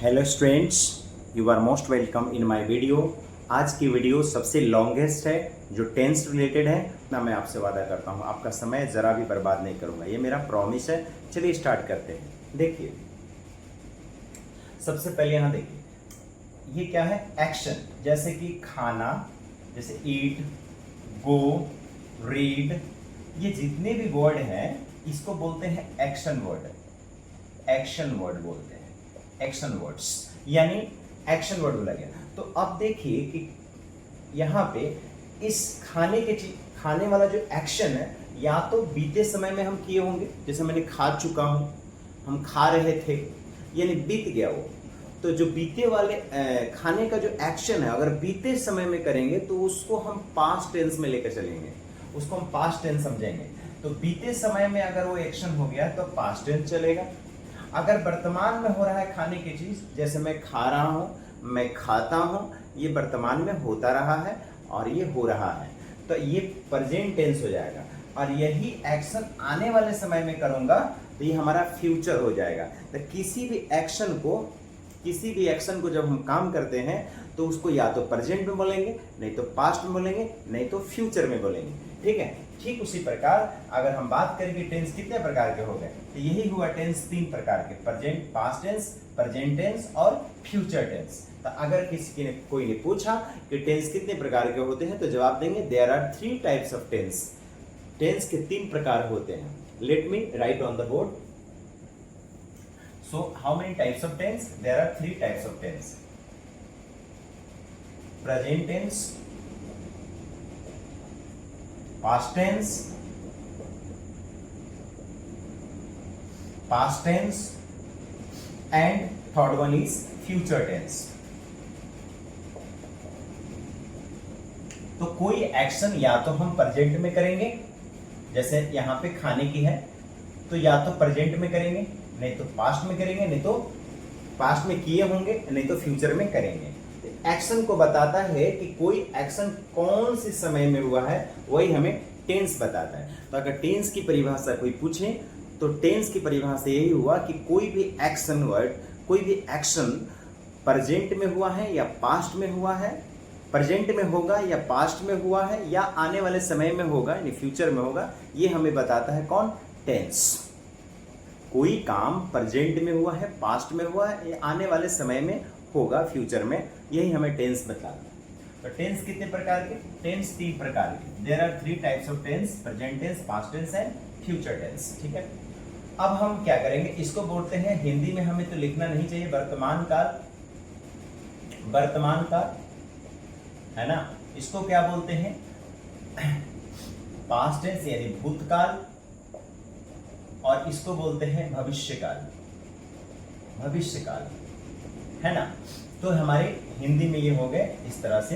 Hello students, you are most welcome in my video. आज की video सबसे longest है जो टेंस रिलेटेड है ना। मैं आपसे वादा करता हूँ आपका समय ज़रा भी बर्बाद नहीं करूँगा, ये मेरा प्रॉमिस है। चलिए स्टार्ट करते हैं। देखिए, सबसे पहले यहाँ देखिए, ये क्या है? एक्शन। जैसे कि खाना, जैसे ईट, गो, रीड, ये जितने भी वर्ड हैं इसको बोलते हैं एक्शन वर्ड। एक्शन वर्ड बोलते हैं, एक्शन वर्ड्स, यानी एक्शन वर्ड बोला गया। तो अब देखिए कि यहाँ पे इस खाने वाला जो एक्शन है, या तो बीते समय में हम किए होंगे, जैसे मैंने खा चुका हूँ, हम खा रहे थे, यानी बीत गया वो। तो जो बीते वाले खाने का जो एक्शन है, अगर बीते समय में करेंगे तो उसको हम पास्ट टेंस में लेकर चलेंगे, उसको हम पास्ट टेंस समझेंगे। तो बीते समय में अगर वो एक्शन हो गया तो पास्ट टेंस चलेगा। अगर वर्तमान में हो रहा है खाने की चीज, जैसे मैं खा रहा हूं, मैं खाता हूं, ये वर्तमान में होता रहा है और ये हो रहा है, तो ये प्रेजेंट टेंस हो जाएगा। और यही एक्शन आने वाले समय में करूंगा तो ये हमारा फ्यूचर हो जाएगा। तो किसी भी एक्शन को जब हम काम करते हैं तो उसको या तो प्रेजेंट में बोलेंगे, नहीं तो पास्ट में बोलेंगे, नहीं तो फ्यूचर में बोलेंगे। ठीक है। ठीक उसी प्रकार अगर हम बात करें कि टेंस कितने प्रकार के हो गए, तो यही हुआ टेंस 3 प्रकार के, present, past tense, present tense और फ्यूचर टेंस। तो अगर कोई ने पूछा कि टेंस कितने प्रकार के होते हैं तो जवाब देंगे there are 3 types of tense. Tense के 3 प्रकार होते हैं। Let me write on the board. So how many types of tense? There are 3 types of tense. Present tense, past tense, and third one is future tense. तो कोई action या तो हम present में करेंगे, जैसे यहाँ पे खाने की है, तो या तो प्रेजेंट में करेंगे, नहीं तो पास्ट में करेंगे, नहीं तो पास्ट में किए होंगे, नहीं तो फ्यूचर में करेंगे। एक्शन को बताता है कि कोई एक्शन कौन से समय में हुआ है, वही हमें टेंस बताता है। तो अगर टेंस की परिभाषा कोई पूछे तो टेंस की परिभाषा यही हुआ कि कोई भी एक्शन वर्ड, कोई भी एक्शन प्रेजेंट में हुआ है या पास्ट में हुआ है, प्रेजेंट में होगा या पास्ट में हुआ है, या आने वाले समय में होगा यानी फ्यूचर में होगा, ये हमें बताता है कौन? टेंस। कोई काम प्रेजेंट में हुआ है, पास्ट में हुआ है, या आने वाले समय में होगा, फ्यूचर में, यही हमें टेंस बताता है। तो टेंस कितने प्रकार के? टेंस 3 प्रकार के। There are 3 types of tense, present tense, past tense and future tense. ठीक है। अब हम क्या करेंगे, इसको बोलते हैं, हिंदी में हमें तो लिखना नहीं चाहिए, वर्तमान काल, वर्तमान काल है ना। इसको क्या बोलते हैं? पास्ट टेंस यानी भूतकाल, और इसको बोलते हैं भविष्यकाल, भविष्यकाल है ना। तो हमारे हिंदी में ये हो गए इस तरह से,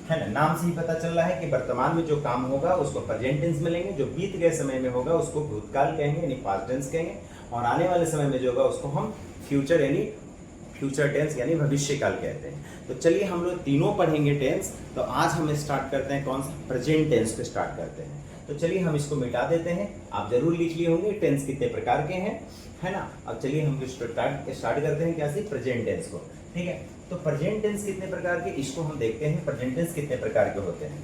है ना। नाम से ही पता चल रहा है कि वर्तमान में जो काम होगा उसको प्रेजेंट टेंस में लेंगे, जो बीत गए समय में होगा उसको भूतकाल कहेंगे यानी पास्ट टेंस कहेंगे, और आने वाले समय में जो होगा उसको हम फ्यूचर यानी फ्यूचर टेंस यानी भविष्यकाल कहते हैं। तो चलिए हम लोग तीनों पढ़ेंगे टेंस। तो आज हम स्टार्ट करते हैं कौन सा? प्रेजेंट टेंस पे स्टार्ट करते हैं। तो चलिए हम इसको मिटा देते हैं। आप जरूर लिख लिए होंगे टेंस कितने प्रकार के हैं, है ना। अब चलिए हम स्टार्ट करते हैं क्या से? प्रेजेंट टेंस को। ठीक है। तो प्रेजेंट टेंस कितने प्रकार के, इसको हम देखते हैं। प्रेजेंट टेंस कितने प्रकार के होते हैं?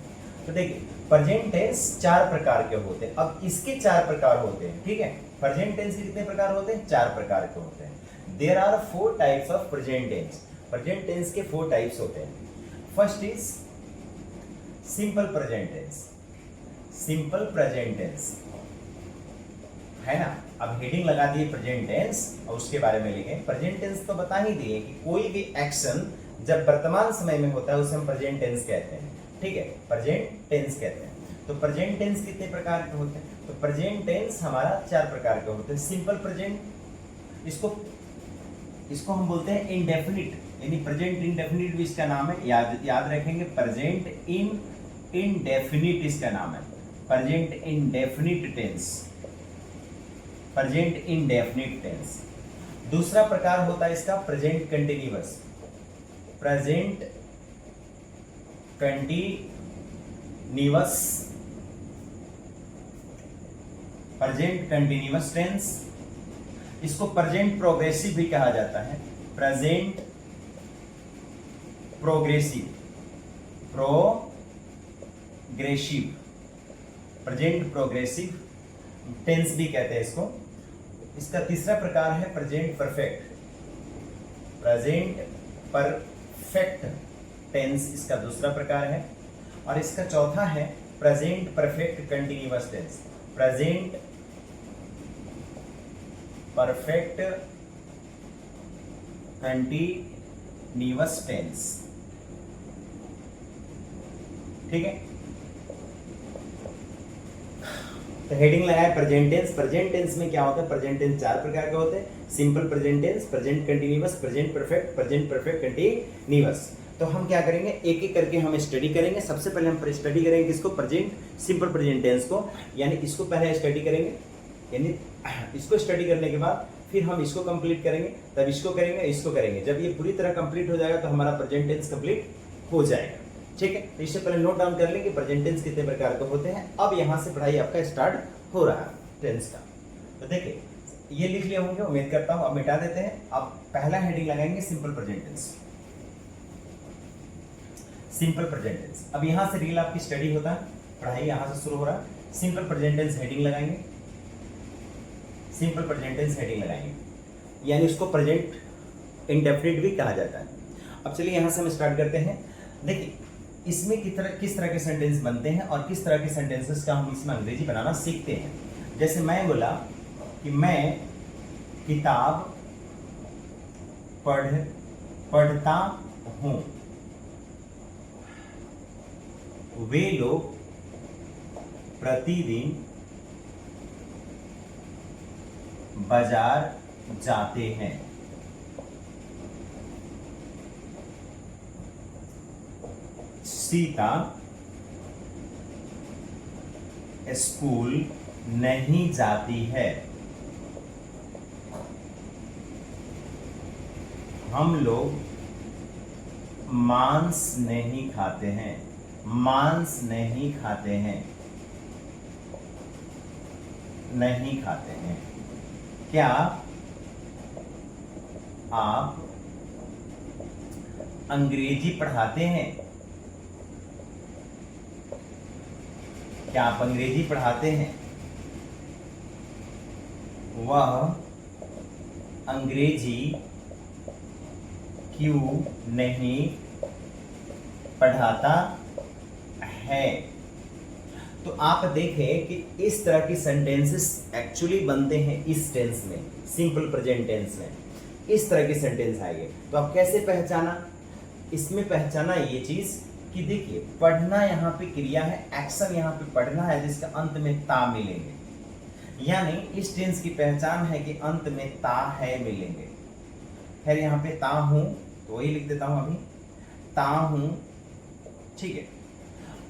तो देखिए, प्रेजेंट टेंस 4 प्रकार के होते हैं। अब इसके 4 प्रकार होते हैं। ठीक है। प्रेजेंट टेंस के कितने प्रकार होते हैं? 4 प्रकार के होते हैं। There are 4 types of present tense. Present tense के 4 टाइप्स होते हैं। First is simple present tense. Simple present tense है ना। अब हेडिंग लगा दिए प्रेजेंट टेंस और उसके बारे में लिखें। प्रेजेंट टेंस तो बता ही दिए कि कोई भी एक्शन जब वर्तमान समय में होता है उसे हम प्रेजेंट टेंस कहते हैं। ठीक है, प्रेजेंट टेंस कहते हैं। तो प्रेजेंट टेंस कितने प्रकार के होते हैं? तो प्रेजेंट टेंस हमारा 4 प्रकार के होते हैं। सिंपल प्रेजेंट, इसको हम बोलते हैं इंडेफिनिट, यानी प्रेजेंट इंडेफिनिट भी इसका नाम है। याद रखेंगे, प्रेजेंट इंडेफिनिट इसका नाम है। Present indefinite tense, present indefinite tense. दूसरा प्रकार होता है इसका present continuous, present continuous, present continuous tense. इसको प्रेजेंट प्रोग्रेसिव भी कहा जाता है। Present progressive, present progressive tense भी कहते हैं इसको। इसका तीसरा प्रकार है present perfect, present perfect tense इसका दूसरा प्रकार है। और इसका चौथा है present perfect continuous tense, present perfect continuous tense. ठीक है, तो हेडिंग लगाए प्रेजेंट टेंस। प्रेजेंट टेंस में क्या होता है? प्रेजेंट टेंस 4 प्रकार के होते हैं, simple present tense, present continuous, present perfect, present perfect continuous. तो हम क्या करेंगे, एक एक करके हम स्टडी करेंगे। सबसे पहले हम स्टडी करेंगे किसको? प्रेजेंट सिंपल प्रेजेंट टेंस को, यानी इसको पहले स्टडी करेंगे, यानी इसको स्टडी करने के बाद फिर हम इसको कंप्लीट करेंगे, तब इसको करेंगे, इसको करेंगे। जब ये पूरी तरह कंप्लीट हो जाएगा तो हमारा प्रेजेंट टेंस कंप्लीट हो जाएगा। ठीक है, तो इससे पहले नोट डाउन कर लें कि प्रेजेंट टेंस कितने प्रकार के होते हैं। अब यहाँ से पढ़ाई आपका स्टार्ट हो रहा है टेंस का। तो देखिए ये लिख लिए होंगे, उम्मीद करता हूँ। अब मिटा देते हैं। अब पहला हेडिंग लगाएंगे simple present tense, simple present tense. अब यहाँ से रील आपकी स्टडी होता है, पढ़ाई यहाँ से शुरू हो रहा है। सिंपल प्रेजेंट टेंस हेडिंग लगाएंगे, सिंपल प्रेजेंट टेंस हेडिंग लगाएंगे, यानी उसको प्रेजेंट इंडेफिनिट भी कहा जाता है। अब चलिए यहाँ से हम स्टार्ट करते हैं। देखिए इसमें किस तरह के सेंटेंस बनते हैं और किस तरह के सेंटेंसेस का हम इसमें अंग्रेजी बनाना सीखते हैं। जैसे मैं बोला कि मैं किताब पढ़ता हूँ, वे लोग प्रतिदिन बाजार जाते हैं। सीता स्कूल नहीं जाती है। हम लोग मांस नहीं खाते हैं, मांस नहीं खाते हैं, नहीं खाते हैं। क्या आप अंग्रेजी पढ़ाते हैं? क्या आप अंग्रेजी पढ़ाते हैं? वह अंग्रेजी क्यों नहीं पढ़ाता है? तो आप देखें कि इस तरह की सेंटेंसेस एक्चुअली बनते हैं इस टेंस में, सिंपल प्रेजेंट टेंस में। इस तरह के सेंटेंस आएंगे। तो आप कैसे पहचाना? इसमें पहचाना ये चीज कि देखिए पढ़ना यहाँ पे क्रिया है, एक्शन यहाँ पे पढ़ना है, जिसका अंत में ता मिलेंगे। यानी इस टेंस की पहचान है कि अंत में ता है मिलेंगे। खैर यहाँ पे ता हूं तो वही लिख देता हूं, अभी ता हूं। ठीक है,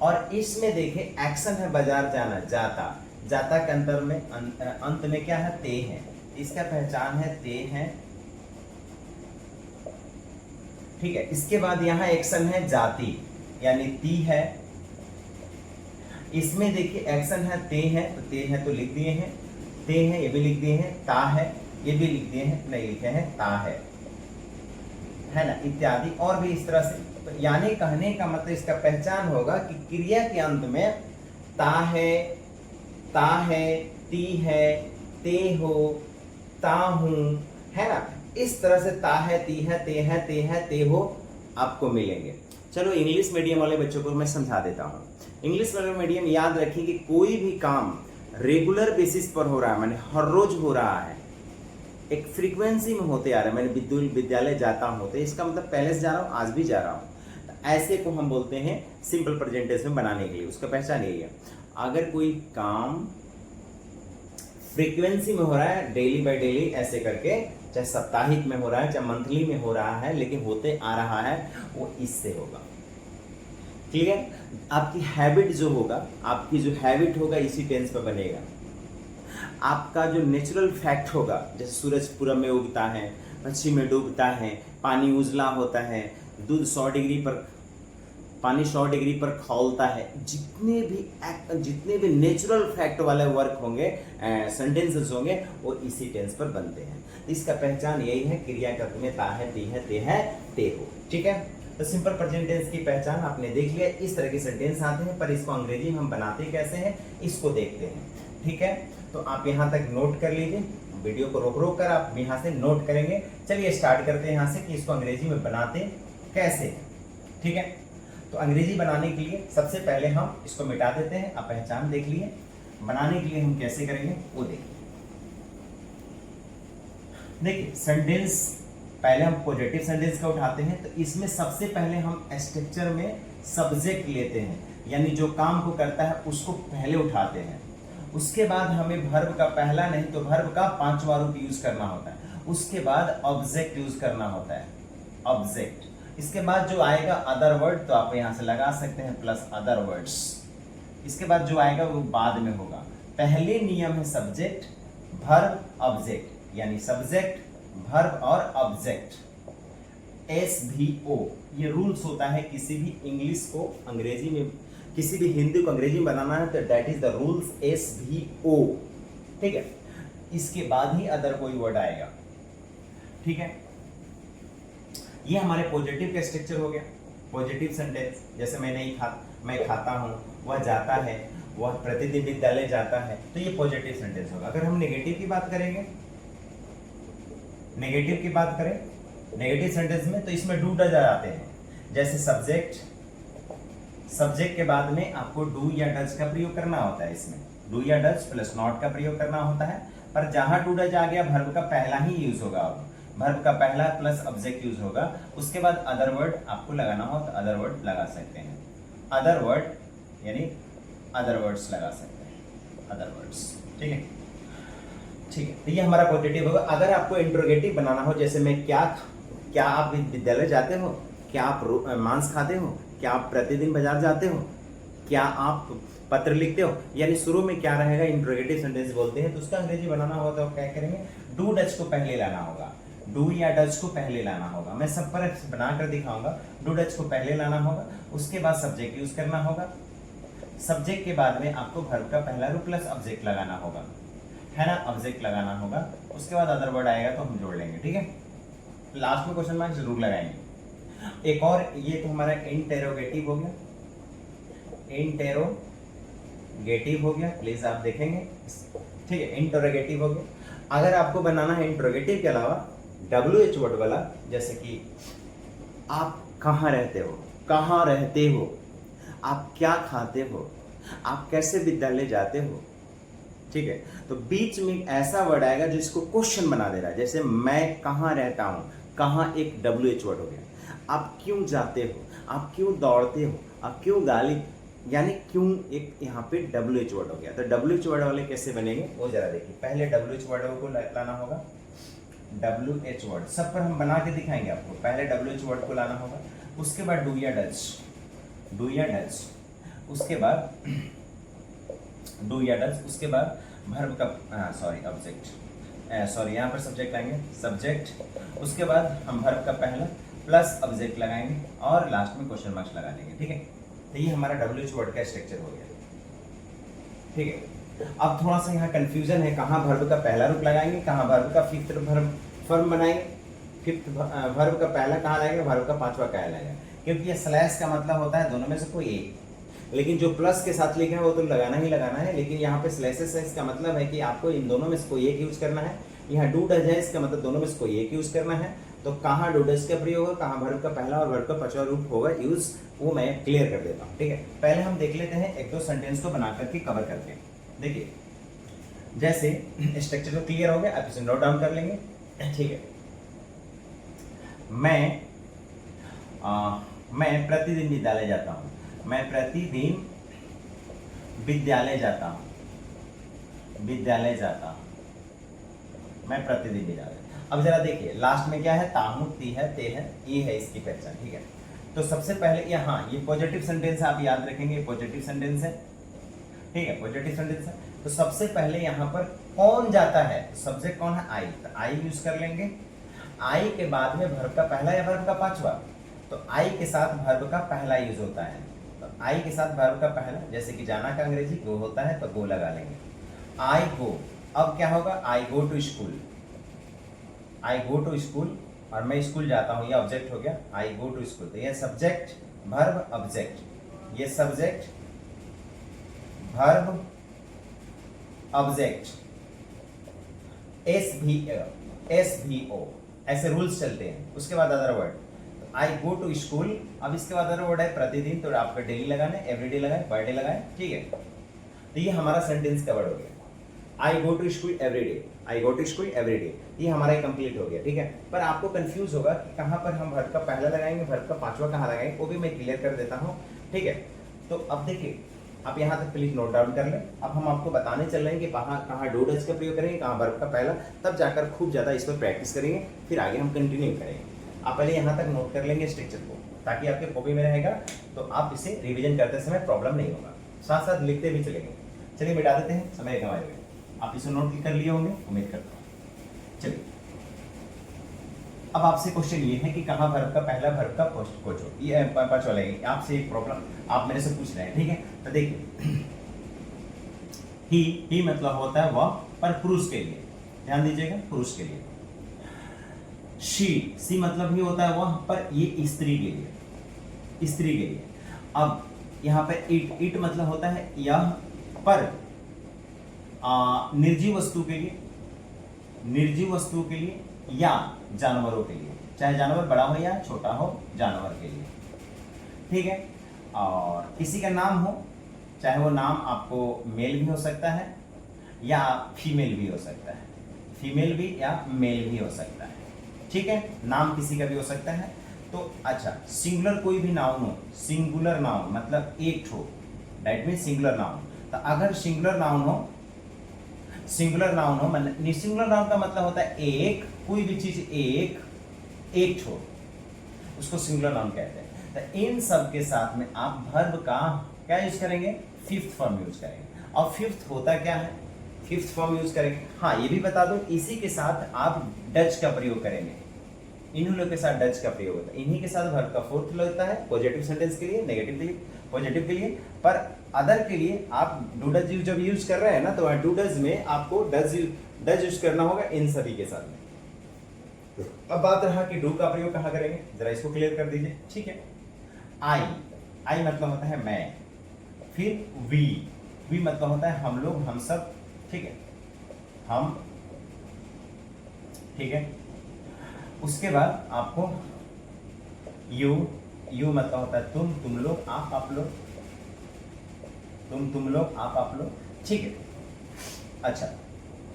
और इसमें देखे एक्शन है बाजार जाना, जाता, जाता के अंतर में अंत में क्या है? ते है। इसका पहचान है ते है। ठीक है, इसके बाद यहाँ एक्शन है जाती, यानी ती है। इसमें देखिए एक्शन है ते है, तो ते है तो लिख दिए हैं, ते है ये भी लिख दिए हैं, ता है ये भी लिख दिए हैं, नहीं लिखे हैं ता है ना, इत्यादि और भी इस तरह से। तो यानी कहने का मतलब इसका पहचान होगा कि क्रिया के अंत में ता है, ती है, ते हो, ता हूं, है ना। इस तरह से ता है, ती है, ते है, ते है, ते हो आपको मिलेंगे। चलो इंग्लिश मीडियम वाले बच्चों को मैं समझा देता हूँ। इंग्लिश वाले मीडियम याद रखिए कि कोई भी काम रेगुलर बेसिस पर हो रहा है, मैंने हर रोज हो रहा है, एक फ्रीक्वेंसी में होते आ रहा है। मैंने विद्यालय जाता हूँ, तो इसका मतलब पहले से जा रहा हूँ, आज भी जा रहा हूँ। ऐसे को हम बोलते हैं सिंपल प्रेजेंट टेंस में बनाने के लिए। उसका पहचान यही है, अगर कोई काम फ्रीक्वेंसी में हो रहा है, डेली बाय डेली ऐसे करके, चाहे साप्ताहिक में हो रहा है, चाहे मंथली में हो रहा है, लेकिन होते आ रहा है, वो इससे होगा। ठीक है, आपकी हैबिट जो होगा, आपकी जो हैबिट होगा इसी टेंस पर बनेगा। आपका जो नेचुरल फैक्ट होगा, जैसे सूरज पूरब में उगता है, पश्चिम में डूबता है, पानी उजला होता है, दूध 100 डिग्री पर पानी 100 डिग्री पर खौलता है, जितने भी नेचुरल फैक्ट वाले वर्क होंगे, सेंटेंसेस होंगे, वो इसी टेंस पर बनते हैं। तो इसका पहचान यही है, क्रिया कर्म में ता है, ती है, ते है, ते हो। ठीक है, तो सिंपल प्रेजेंट टेंस की पहचान आपने देख लिया। इस तरह के सेंटेंस आते हैं, पर इसको अंग्रेजी में हम बनाते कैसे हैं, इसको देखते हैं। ठीक है, तो आप यहाँ तक नोट कर लीजिए, वीडियो को रोक रोक कर आप यहाँ से नोट करेंगे। चलिए स्टार्ट करते हैं यहाँ से कि इसको अंग्रेजी में बनाते कैसे हैं। ठीक है, तो अंग्रेजी बनाने के लिए सबसे पहले हम इसको मिटा देते हैं। आप पहचान देख लिए, बनाने के लिए हम कैसे करेंगे वो देखिए। देखिए सेंटेंस पहले हम पॉजिटिव सेंटेंस का उठाते हैं, तो इसमें सबसे पहले हम स्ट्रक्चर में सब्जेक्ट लेते हैं, यानी जो काम को करता है उसको पहले उठाते हैं। उसके बाद हमें वर्ब का पहला नहीं तो वर्ब का 5वां रूप यूज करना होता है। उसके बाद ऑब्जेक्ट यूज करना होता है, ऑब्जेक्ट। इसके बाद जो आएगा अदर वर्ड, तो आप यहां से लगा सकते हैं प्लस अदर वर्ड्स। इसके बाद जो आएगा वो बाद में होगा। पहले नियम है सब्जेक्ट, वर्ब, ऑब्जेक्ट, यानी सब्जेक्ट, वर्ब और ऑब्जेक्ट। SVO ये रूल्स होता है किसी भी इंग्लिश को अंग्रेजी में, किसी भी हिंदी को अंग्रेजी में बनाना है तो that is the rules SVO। ठीक है, इसके बाद ही अदर कोई वर्ड आएगा। ठीक है, ये हमारे पॉजिटिव का स्ट्रक्चर हो गया। पॉजिटिव सेंटेंस जैसे मैं खाता हूँ, वह जाता है, वह प्रतिदिन विद्यालय जाता है, तो ये पॉजिटिव सेंटेंस होगा। अगर हम नेगेटिव की बात करेंगे, नेगेटिव की बात करें नेगेटिव सेंटेंस में, तो इसमें डू डज आते हैं। जैसे सब्जेक्ट के बाद में आपको डू या डज का प्रयोग करना होता है। इसमें डू या डज प्लस नॉट का प्रयोग करना होता है, पर जहां डू डज आ गया वर्ब का पहला ही यूज होगा। अब वर्ब का पहला प्लस ऑब्जेक्ट यूज होगा। उसके बाद अदर वर्ड आपको लगाना हो तो अदर वर्ड लगा सकते हैं। अदर वर्ड यानी अदर वर्ड्स लगा सकते हैं, अदर वर्ड्स। ठीक है, ठीक है, तो ये हमारा पॉजिटिव होगा। अगर आपको इंट्रोगेटिव बनाना हो, जैसे मैं क्या आप विद्यालय जाते हो, क्या आप मांस खाते हो, क्या आप प्रतिदिन बाजार जाते हो, क्या आप पत्र लिखते हो, यानी शुरू में क्या रहेगा, इंट्रोगेटिव सेंटेंस बोलते हैं, तो उसका अंग्रेजी बनाना हो तो क्या करेंगे, डू डज को पहले लाना होगा। डू या डज को पहले लाना होगा। मैं सब पर बनाकर दिखाऊंगा। डू डज को पहले लाना होगा, उसके बाद सब्जेक्ट यूज करना होगा। सब्जेक्ट के बाद में आपको वर्ब का पहला रूप प्लस ऑब्जेक्ट लगाना होगा, है ना, ऑब्जेक्ट लगाना होगा। उसके बाद अदर वर्ड आएगा तो हम जोड़ लेंगे। ठीक है, लास्ट में क्वेश्चन मार्क जरूर लगाएंगे। एक और, ये तो हमारा इंटेरोगेटिव हो गया, इंटेरोगेटिव हो गया, प्लीज आप देखेंगे। ठीक है, इंटेरोगेटिव हो गया। अगर आपको बनाना है इंटेरोगेटिव के अलावा WH वर्ड वाला, जैसे कि आप कहाँ रहते हो, कहाँ रहते हो, आप क्या खाते हो, आप कैसे विद्यालय जाते हो। ठीक है, तो बीच में ऐसा वर्ड आएगा जो इसको क्वेश्चन बना दे रहा है। जैसे मैं कहाँ रहता हूँ, कहाँ एक WH वर्ड हो गया। आप क्यों जाते हो, आप क्यों दौड़ते हो, आप क्यों गाली, यानी क्यों एक यहाँ पे WH वर्ड हो गया। तो WH वर्ड वाले कैसे बनेंगे वो जरा देखिए। पहले WH वर्ड को लाना होगा, WH वर्ड सब पर हम बना के दिखाएंगे आपको। पहले WH वर्ड को लाना होगा, उसके बाद डू या डज, डू या डज, उसके बाद डू या डज, उसके बाद वर्ब का ऑब्जेक्ट, सॉरी यहाँ पर सब्जेक्ट लाएंगे, सब्जेक्ट, उसके बाद हम वर्ब का पहला प्लस ऑब्जेक्ट लगाएंगे और लास्ट में क्वेश्चन मार्क्स लगा देंगे। ठीक है, तो ये हमारा WH वर्ड का स्ट्रक्चर हो गया। ठीक है, अब थोड़ा सा यहाँ कंफ्यूजन है, कहाँ वर्ब का पहला रूप लगाएंगे, कहाँ वर्ब का फिफ्थ फॉर्म बनाएंगे। फिफ्थ वर्ब का पहला कहाँ लगेगा, वर्ब का 5वां कहाँ लगेगा, क्योंकि ये स्लैश का मतलब होता है दोनों में से कोई एक। लेकिन जो प्लस के साथ लिखा है वो तो लगाना ही लगाना है, लेकिन यहाँ पे स्लैशेस है, इसका मतलब है कि आपको इन दोनों में से कोई एक यूज करना है। यहाँ डू डज है, इसका मतलब दोनों में से कोई एक यूज करना है। तो कहाँ डू डज का प्रयोग होगा, कहाँ वर्ब का पहला और वर्ब का 5वां रूप होगा यूज, वो मैं क्लियर कर देता हूँ। ठीक है, पहले हम देख लेते हैं एक दो सेंटेंस को बना करके कवर करके। देखिए, जैसे स्ट्रक्चर तो क्लियर हो गया, आप इसे नोट डाउन कर लेंगे। ठीक है, मैं प्रतिदिन विद्यालय जाता हूँ, मैं प्रतिदिन विद्यालय जाता हूँ, विद्यालय जाता हूँ, मैं प्रतिदिन विद्यालय। अब जरा देखिए लास्ट में क्या है, ताहू, ती है, ते है, ये है इसकी पहचान। ठीक है, तो सबसे पहले यहाँ ये पॉजिटिव सेंटेंस है, आप याद रखेंगे पॉजिटिव सेंटेंस है। ठीक है, पॉजिटिव सेंटेंस है। तो सबसे पहले यहाँ पर कौन जाता है, सब्जेक्ट कौन है, आई, तो आई यूज कर लेंगे। आई के बाद में वर्ब का पहला या वर्ब का 5वां, तो आई के साथ वर्ब का पहला यूज होता है। तो आई के साथ वर्ब का पहला, जैसे कि जाना का अंग्रेजी गो होता है तो गो लगा लेंगे। आई गो, अब क्या होगा, I go to school, I go to school, और मैं स्कूल जाता हूँ, ये ऑब्जेक्ट हो गया, आई गो टू स्कूल। तो ये सब्जेक्ट वर्ब ऑब्जेक्ट, ये सब्जेक्ट वर्ब ऑब्जेक्ट, एस भी ओ, ऐसे रूल्स चलते हैं। उसके बाद other word, I go to school, अब इसके बाद अदर वर्ड है प्रतिदिन, तो आपका डेली लगाना है, एवरीडे लगाए, पर डे लगाए, ठीक है। तो ये हमारा सेंटेंस कवर्ड हो गया, I go to school every day, I go to school every day, ये हमारा कंप्लीट हो गया, ठीक है। पर आपको कंफ्यूज होगा कि कहाँ पर हम वर्ब का पहला लगाएंगे, वर्ब का पांचवा कहाँ लगाएंगे, वो भी मैं क्लियर कर देता हूँ, ठीक है। तो अब देखिए, आप यहाँ तक प्लीज नोट डाउन कर लें। अब हम आपको बताने चल रहे हैं कि कहाँ डू डज का प्रयोग करेंगे, कहाँ वर्ब का पहला, तब जाकर खूब ज्यादा इस पर प्रैक्टिस करेंगे, फिर आगे हम कंटिन्यू करेंगे। आप पहले यहाँ तक नोट कर लेंगे स्ट्रक्चर को, ताकि आपके कॉपी में रहेगा, तो आप इसे रिविजन करते समय प्रॉब्लम नहीं होगा, साथ साथ लिखते भी चलेंगे। चलिए मिटा देते हैं, समय हमारे में आप इसे नोट कर लिए होंगे, उम्मीद करता हूँ। चलिए, अब आपसे क्वेश्चन ये है कि कहाँ वर्ब का पहला, वर्ब का पोस्ट को जो, ये पांचवा लगेंगे। आपसे एक प्रॉब्लम आप मेरे से पूछ रहे हैं, ठीक है। तो देखिए, ही मतलब होता है वह, पर पुरुष के लिए, ध्यान दीजिएगा, पुरुष के लिए। सी मतलब ही होता है वह, पर ये स्त्री के लिए, स्त्री के लिए। अब यहाँ पे इट मतलब होता है यह, पर निर्जीव वस्तु के लिए, निर्जीव वस्तु के लिए या जानवरों के लिए, चाहे जानवर बड़ा हो या छोटा हो, जानवर के लिए, ठीक है। और किसी का नाम हो, चाहे वो नाम आपको मेल भी हो सकता है या फीमेल भी हो सकता है, फीमेल भी या मेल भी हो सकता है, ठीक है। नाम किसी का भी हो सकता है। तो अच्छा, सिंगुलर कोई भी नाउन हो, सिंगुलर नाउन मतलब एक ठो, दैट मीन सिंगुलर नाउन। तो अगर सिंगुलर नाउन हो, सिंगुलर नाउन हो, मतलब सिंगुलर नाउन का मतलब होता है एक, कोई भी चीज एक ठो, उसको सिंगुलर नाउन कहते हैं। तो इन सब के साथ में आप वर्ब का क्या यूज करेंगे, फिफ्थ फॉर्म यूज करेंगे। और फिफ्थ होता क्या है, फिफ्थ फॉर्म यूज करेंगे। हाँ, ये भी बता दो, इसी के साथ आप डच का प्रयोग करेंगे, इन्हीं लोग के साथ डच का प्रयोग होता है। इन्हीं के साथ वर्ब का फोर्थ लगता है, पॉजिटिव सेंटेंस के लिए, नेगेटिव के लिए, पॉजिटिव के लिए। पर अदर के लिए आप डू डज जब यूज कर रहे हैं ना, तो डू डज में आपको डज यूज करना होगा इन सभी के साथ में। अब बात रहा कि डू का प्रयोग कहाँ करेंगे, जरा इसको क्लियर कर दीजिए, ठीक है। आई मतलब होता है मैं, फिर वी मतलब होता है हम लोग, हम सब, ठीक है, हम, ठीक है। उसके बाद आपको यू मतलब होता है तुम लोग, आप लोग, तुम लोग, आप लोग, ठीक है। अच्छा,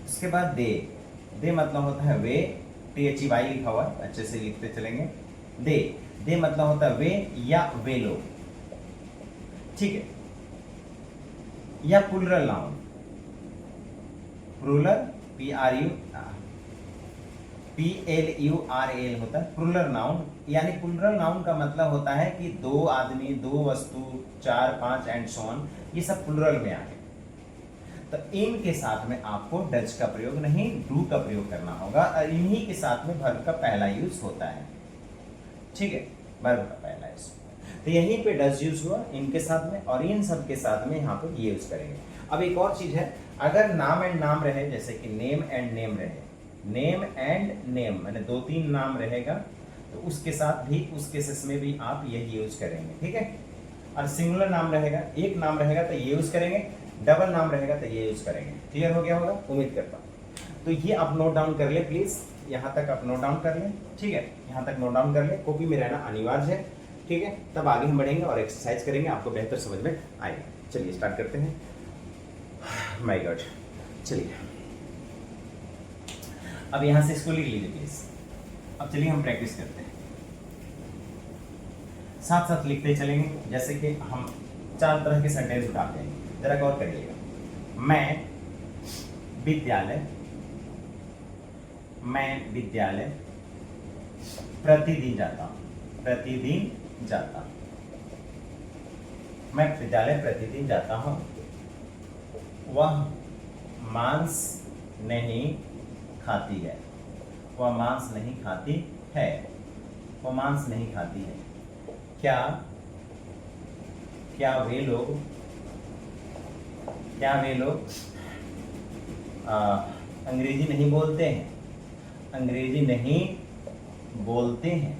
उसके बाद दे मतलब होता है वे, THEY लिखा हुआ है, अच्छे से लिखते चलेंगे। दे मतलब होता है वे या वे लोग, ठीक है। या प्लूरल नाउन, प्लूरल PLURAL होता है प्लूरल नाउन। यानी प्लूरल नाउन का मतलब होता है कि दो आदमी, दो वस्तु, 4, 5 एंड सो ऑन, ये सब प्लूरल में आ गए। तो इनके साथ में आपको डच का प्रयोग नहीं, डू का प्रयोग करना होगा, और इन्हीं के साथ में वर्ब का पहला यूज होता है, ठीक है, वर्ब का पहला यूज। तो यहीं पे डच यूज हुआ इनके साथ में, और इन सब के साथ में यहाँ पे ये यूज करेंगे। अब एक और चीज है, अगर नाम एंड नाम रहे, जैसे कि नेम एंड नेम रहे, नेम एंड नेम मैंने 2-3 नाम रहेगा, तो उसके साथ भी, उस केसेस में भी आप यही यूज करेंगे, ठीक है। और सिंगुलर नाम रहेगा, एक नाम रहेगा तो ये यूज करेंगे, डबल नाम रहेगा तो ये यूज करेंगे। क्लियर हो गया होगा, उम्मीद करता हूँ। तो ये आप नोट डाउन कर ले प्लीज, यहाँ तक आप नोट डाउन कर लें, ठीक है, यहाँ तक नोट डाउन कर ले, कॉपी में रहना अनिवार्य है, ठीक है। तब आगे हम बढ़ेंगे और एक्सरसाइज करेंगे, आपको बेहतर समझ में आएगा। चलिए स्टार्ट करते हैं। माय गॉड, चलिए अब यहां से इसको लिख लीजिए प्लीज। अब चलिए हम प्रैक्टिस करते हैं, साथ साथ लिखते चलेंगे। जैसे कि हम 4 तरह के सेंटेंस उठाते हैं, जरा गौर करिएगा। मैं विद्यालय, मैं विद्यालय प्रतिदिन जाता हूं, प्रतिदिन जाता हूं, मैं विद्यालय प्रतिदिन जाता हूं। वह मांस नहीं खाती है, वह मांस नहीं खाती है, वह मांस नहीं खाती है। क्या क्या वे लोग अंग्रेजी नहीं बोलते हैं? अंग्रेजी नहीं बोलते हैं,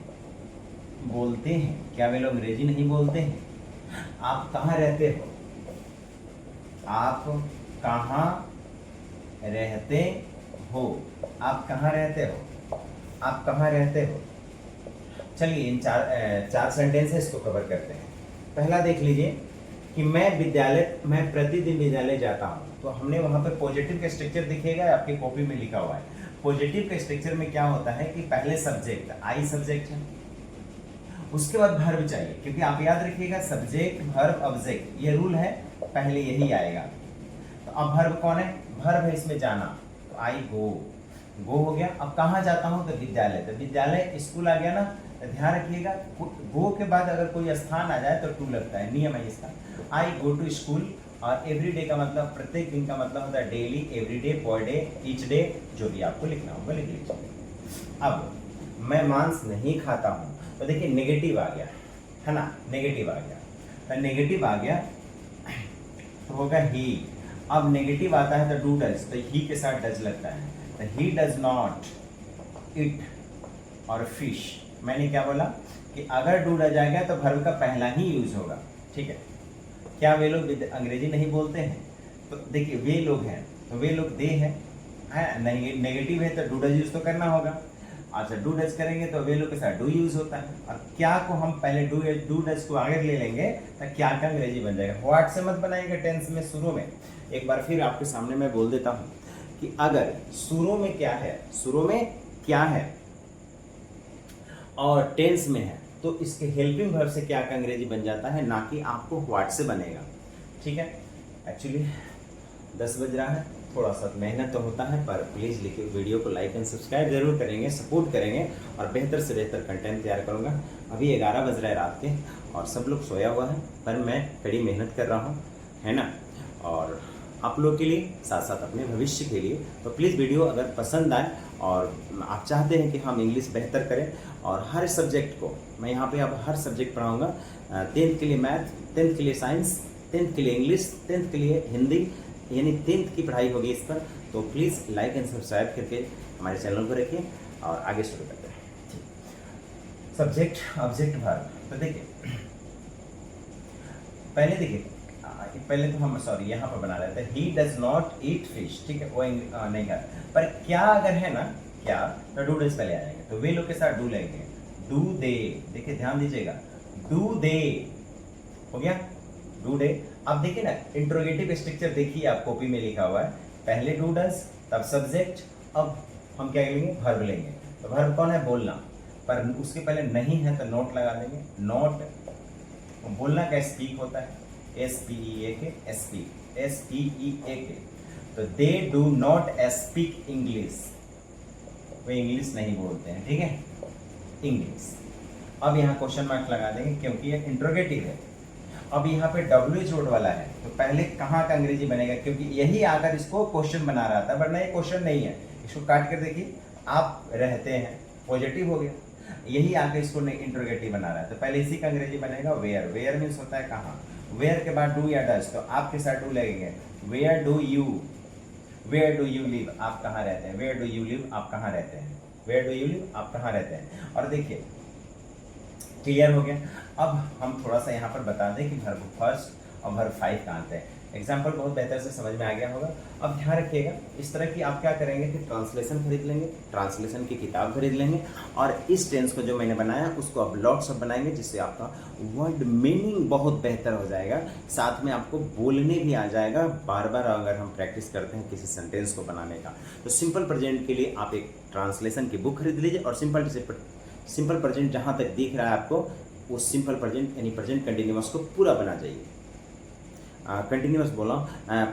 क्या वे लोग अंग्रेजी नहीं बोलते हैं? आप कहाँ रहते हो? आप कहाँ रहते हो? आप कहाँ रहते हो? आप कहाँ रहते हो? चलिए इन चार सेंटेंसेस को कवर करते हैं। पहला देख लीजिए कि मैं प्रतिदिन विद्यालय जाता हूँ। तो हमने वहां पर पॉजिटिव का स्ट्रक्चर दिखेगा, आपकी कॉपी में लिखा हुआ है। पॉजिटिव के स्ट्रक्चर में क्या होता है कि पहले सब्जेक्ट, आई सब्जेक्ट है, उसके बाद वर्ब चाहिए, क्योंकि आप याद रखिएगा सब्जेक्ट वर्ब ऑब्जेक्ट ये रूल है, पहले यही आएगा। तो अब वर्ब कौन है? वर्ब है इसमें जाना, तो आई गो हो गया। अब कहाँ जाता हूँ? तो विद्यालय। तो विद्यालय स्कूल आ गया ना, तो ध्यान रखिएगा गो के बाद अगर कोई स्थान आ जाए तो टू लगता है, नियम है इसका। आई गो टू स्कूल, और एवरी डे का मतलब प्रत्येक दिन का मतलब होता है daily, every day, per day, each day, जो भी आपको लिखना होगा लिख लीजिए। अब मैं मांस नहीं खाता हूँ, तो देखिए नेगेटिव आ गया है ना, नेगेटिव आ गया, तो नेगेटिव आ गया तो होगा ही। अब नेगेटिव आता है तो डू डज, तो ही के साथ डज लगता है, तो ही डज नॉट इट और फिश। मैंने क्या बोला कि अगर डू डज आ गया तो वर्ब का पहला ही यूज होगा, ठीक है। क्या वे लोग अंग्रेजी नहीं बोलते हैं? तो देखिए वे लोग हैं, तो वे लोग दे हैं, नेगेटिव है तो डू डज यूज तो करना होगा। अच्छा डू डज करेंगे तो वे लोग के साथ डू यूज होता है, और क्या को हम पहले डू डज को आगे ले लेंगे तो क्या का अंग्रेजी बन जाएगा। व्हाट से मत बनाएंगे टेंस में शुरू में। एक बार फिर आपके सामने मैं बोल देता हूं कि अगर शुरू में क्या है और टेंस में है, तो इसके हेल्पिंग वर्ब से क्या का अंग्रेजी बन जाता है, ना कि आपको व्हाट से बनेगा, ठीक है। एक्चुअली 10 बज रहा है, थोड़ा सा मेहनत तो होता है, पर प्लीज़ लिखिए वीडियो को लाइक एंड सब्सक्राइब जरूर करेंगे, सपोर्ट करेंगे, और बेहतर से बेहतर कंटेंट तैयार करूँगा। अभी 11 बज रहा है रात के और सब लोग सोया हुआ है, पर मैं कड़ी मेहनत कर रहा हूँ, है ना, और आप लोग के लिए साथ साथ अपने भविष्य के लिए। तो प्लीज़ वीडियो अगर पसंद आए और आप चाहते हैं कि हम इंग्लिश बेहतर करें, और हर सब्जेक्ट को मैं यहाँ पे अब हर सब्जेक्ट पढ़ाऊँगा, 10th के लिए मैथ, 10th के लिए साइंस, 10th के लिए इंग्लिश, 10th के लिए हिंदी, यानी 10th की पढ़ाई होगी इस पर। तो प्लीज़ लाइक एंड सब्सक्राइब करके हमारे चैनल को रखिए और आगे शुरू करते हैं। सब्जेक्ट ऑब्जेक्ट वर्ब, तो देखिए पहले तो हम यहाँ पर बना रहे थे he does not eat fish, ठीक है, वो नहीं खाता। पर क्या अगर है ना, क्या तो डू डज पहले आ जाएंगे, तो वे लोग के साथ डू लगेंगे, डू दे। देखिए ध्यान दीजिएगा, डू दे हो गया, डू दे। अब देखिए ना इंट्रोगेटिव स्ट्रक्चर देखिए, आप कॉपी में लिखा हुआ है, पहले डू डज, तब सब्जेक्ट, अब हम क्या लेंगे, वर्ब लेंगे। तो वर्ब कौन है, बोलना, पर उसके पहले नहीं है तो नोट लगा देंगे, नोट। बोलना का स्पीक होता है, SPEAK, SPEAK। तो they do not speak English, way English नहीं बोलते हैं, ठीक है, इंग्लिश। अब यहाँ क्वेश्चन मार्क लगा देंगे क्योंकि ये इंट्रोगेटिव है। अब यहाँ पे डब्ल्यू जोड़ वाला है, तो पहले कहाँ का अंग्रेजी बनेगा, क्योंकि यही आकर इसको क्वेश्चन बना रहा था, वरना ये क्वेश्चन नहीं है। इसको काट कर देखिए, आप रहते हैं, पॉजिटिव हो गया, यही आकर इसको इंट्रोगेटिव बना रहा है, तो पहले इसी का अंग्रेजी बनेगा वेयर। वेयर मीन्स होता है कहाँ, वेयर के बाद डू या डज, तो आपके साथ डू लगेंगे, वेयर डू यू लिव, आप कहाँ रहते हैं, वेयर डू यू लिव, आप कहाँ रहते हैं, वेयर डू यू लिव, आप कहाँ रहते हैं। और देखिए क्लियर हो गया। अब हम थोड़ा सा यहाँ पर बता दें कि वर्ब फर्स्ट और वर्ब 5 कहाँ आते हैं। एग्जाम्पल बहुत बेहतर से समझ में आ गया होगा। अब ध्यान रखिएगा, इस तरह की आप क्या करेंगे कि ट्रांसलेशन खरीद लेंगे, ट्रांसलेशन की किताब खरीद लेंगे, और इस टेंस को जो मैंने बनाया उसको आप लॉट्स ऑफ बनाएंगे, जिससे आपका वर्ड मीनिंग बहुत बेहतर हो जाएगा, साथ में आपको बोलने भी आ जाएगा बार बार। अगर हम प्रैक्टिस करते हैं किसी सेंटेंस को बनाने का, तो सिंपल प्रेजेंट के लिए आप एक ट्रांसलेशन की बुक खरीद लीजिए, और सिंपल प्रेजेंट जहाँ तक दिख रहा है आपको, वो सिंपल प्रेजेंट यानी प्रेजेंट कंटिन्यूअस को पूरा बना जाइए, कंटिन्यूअस बोला,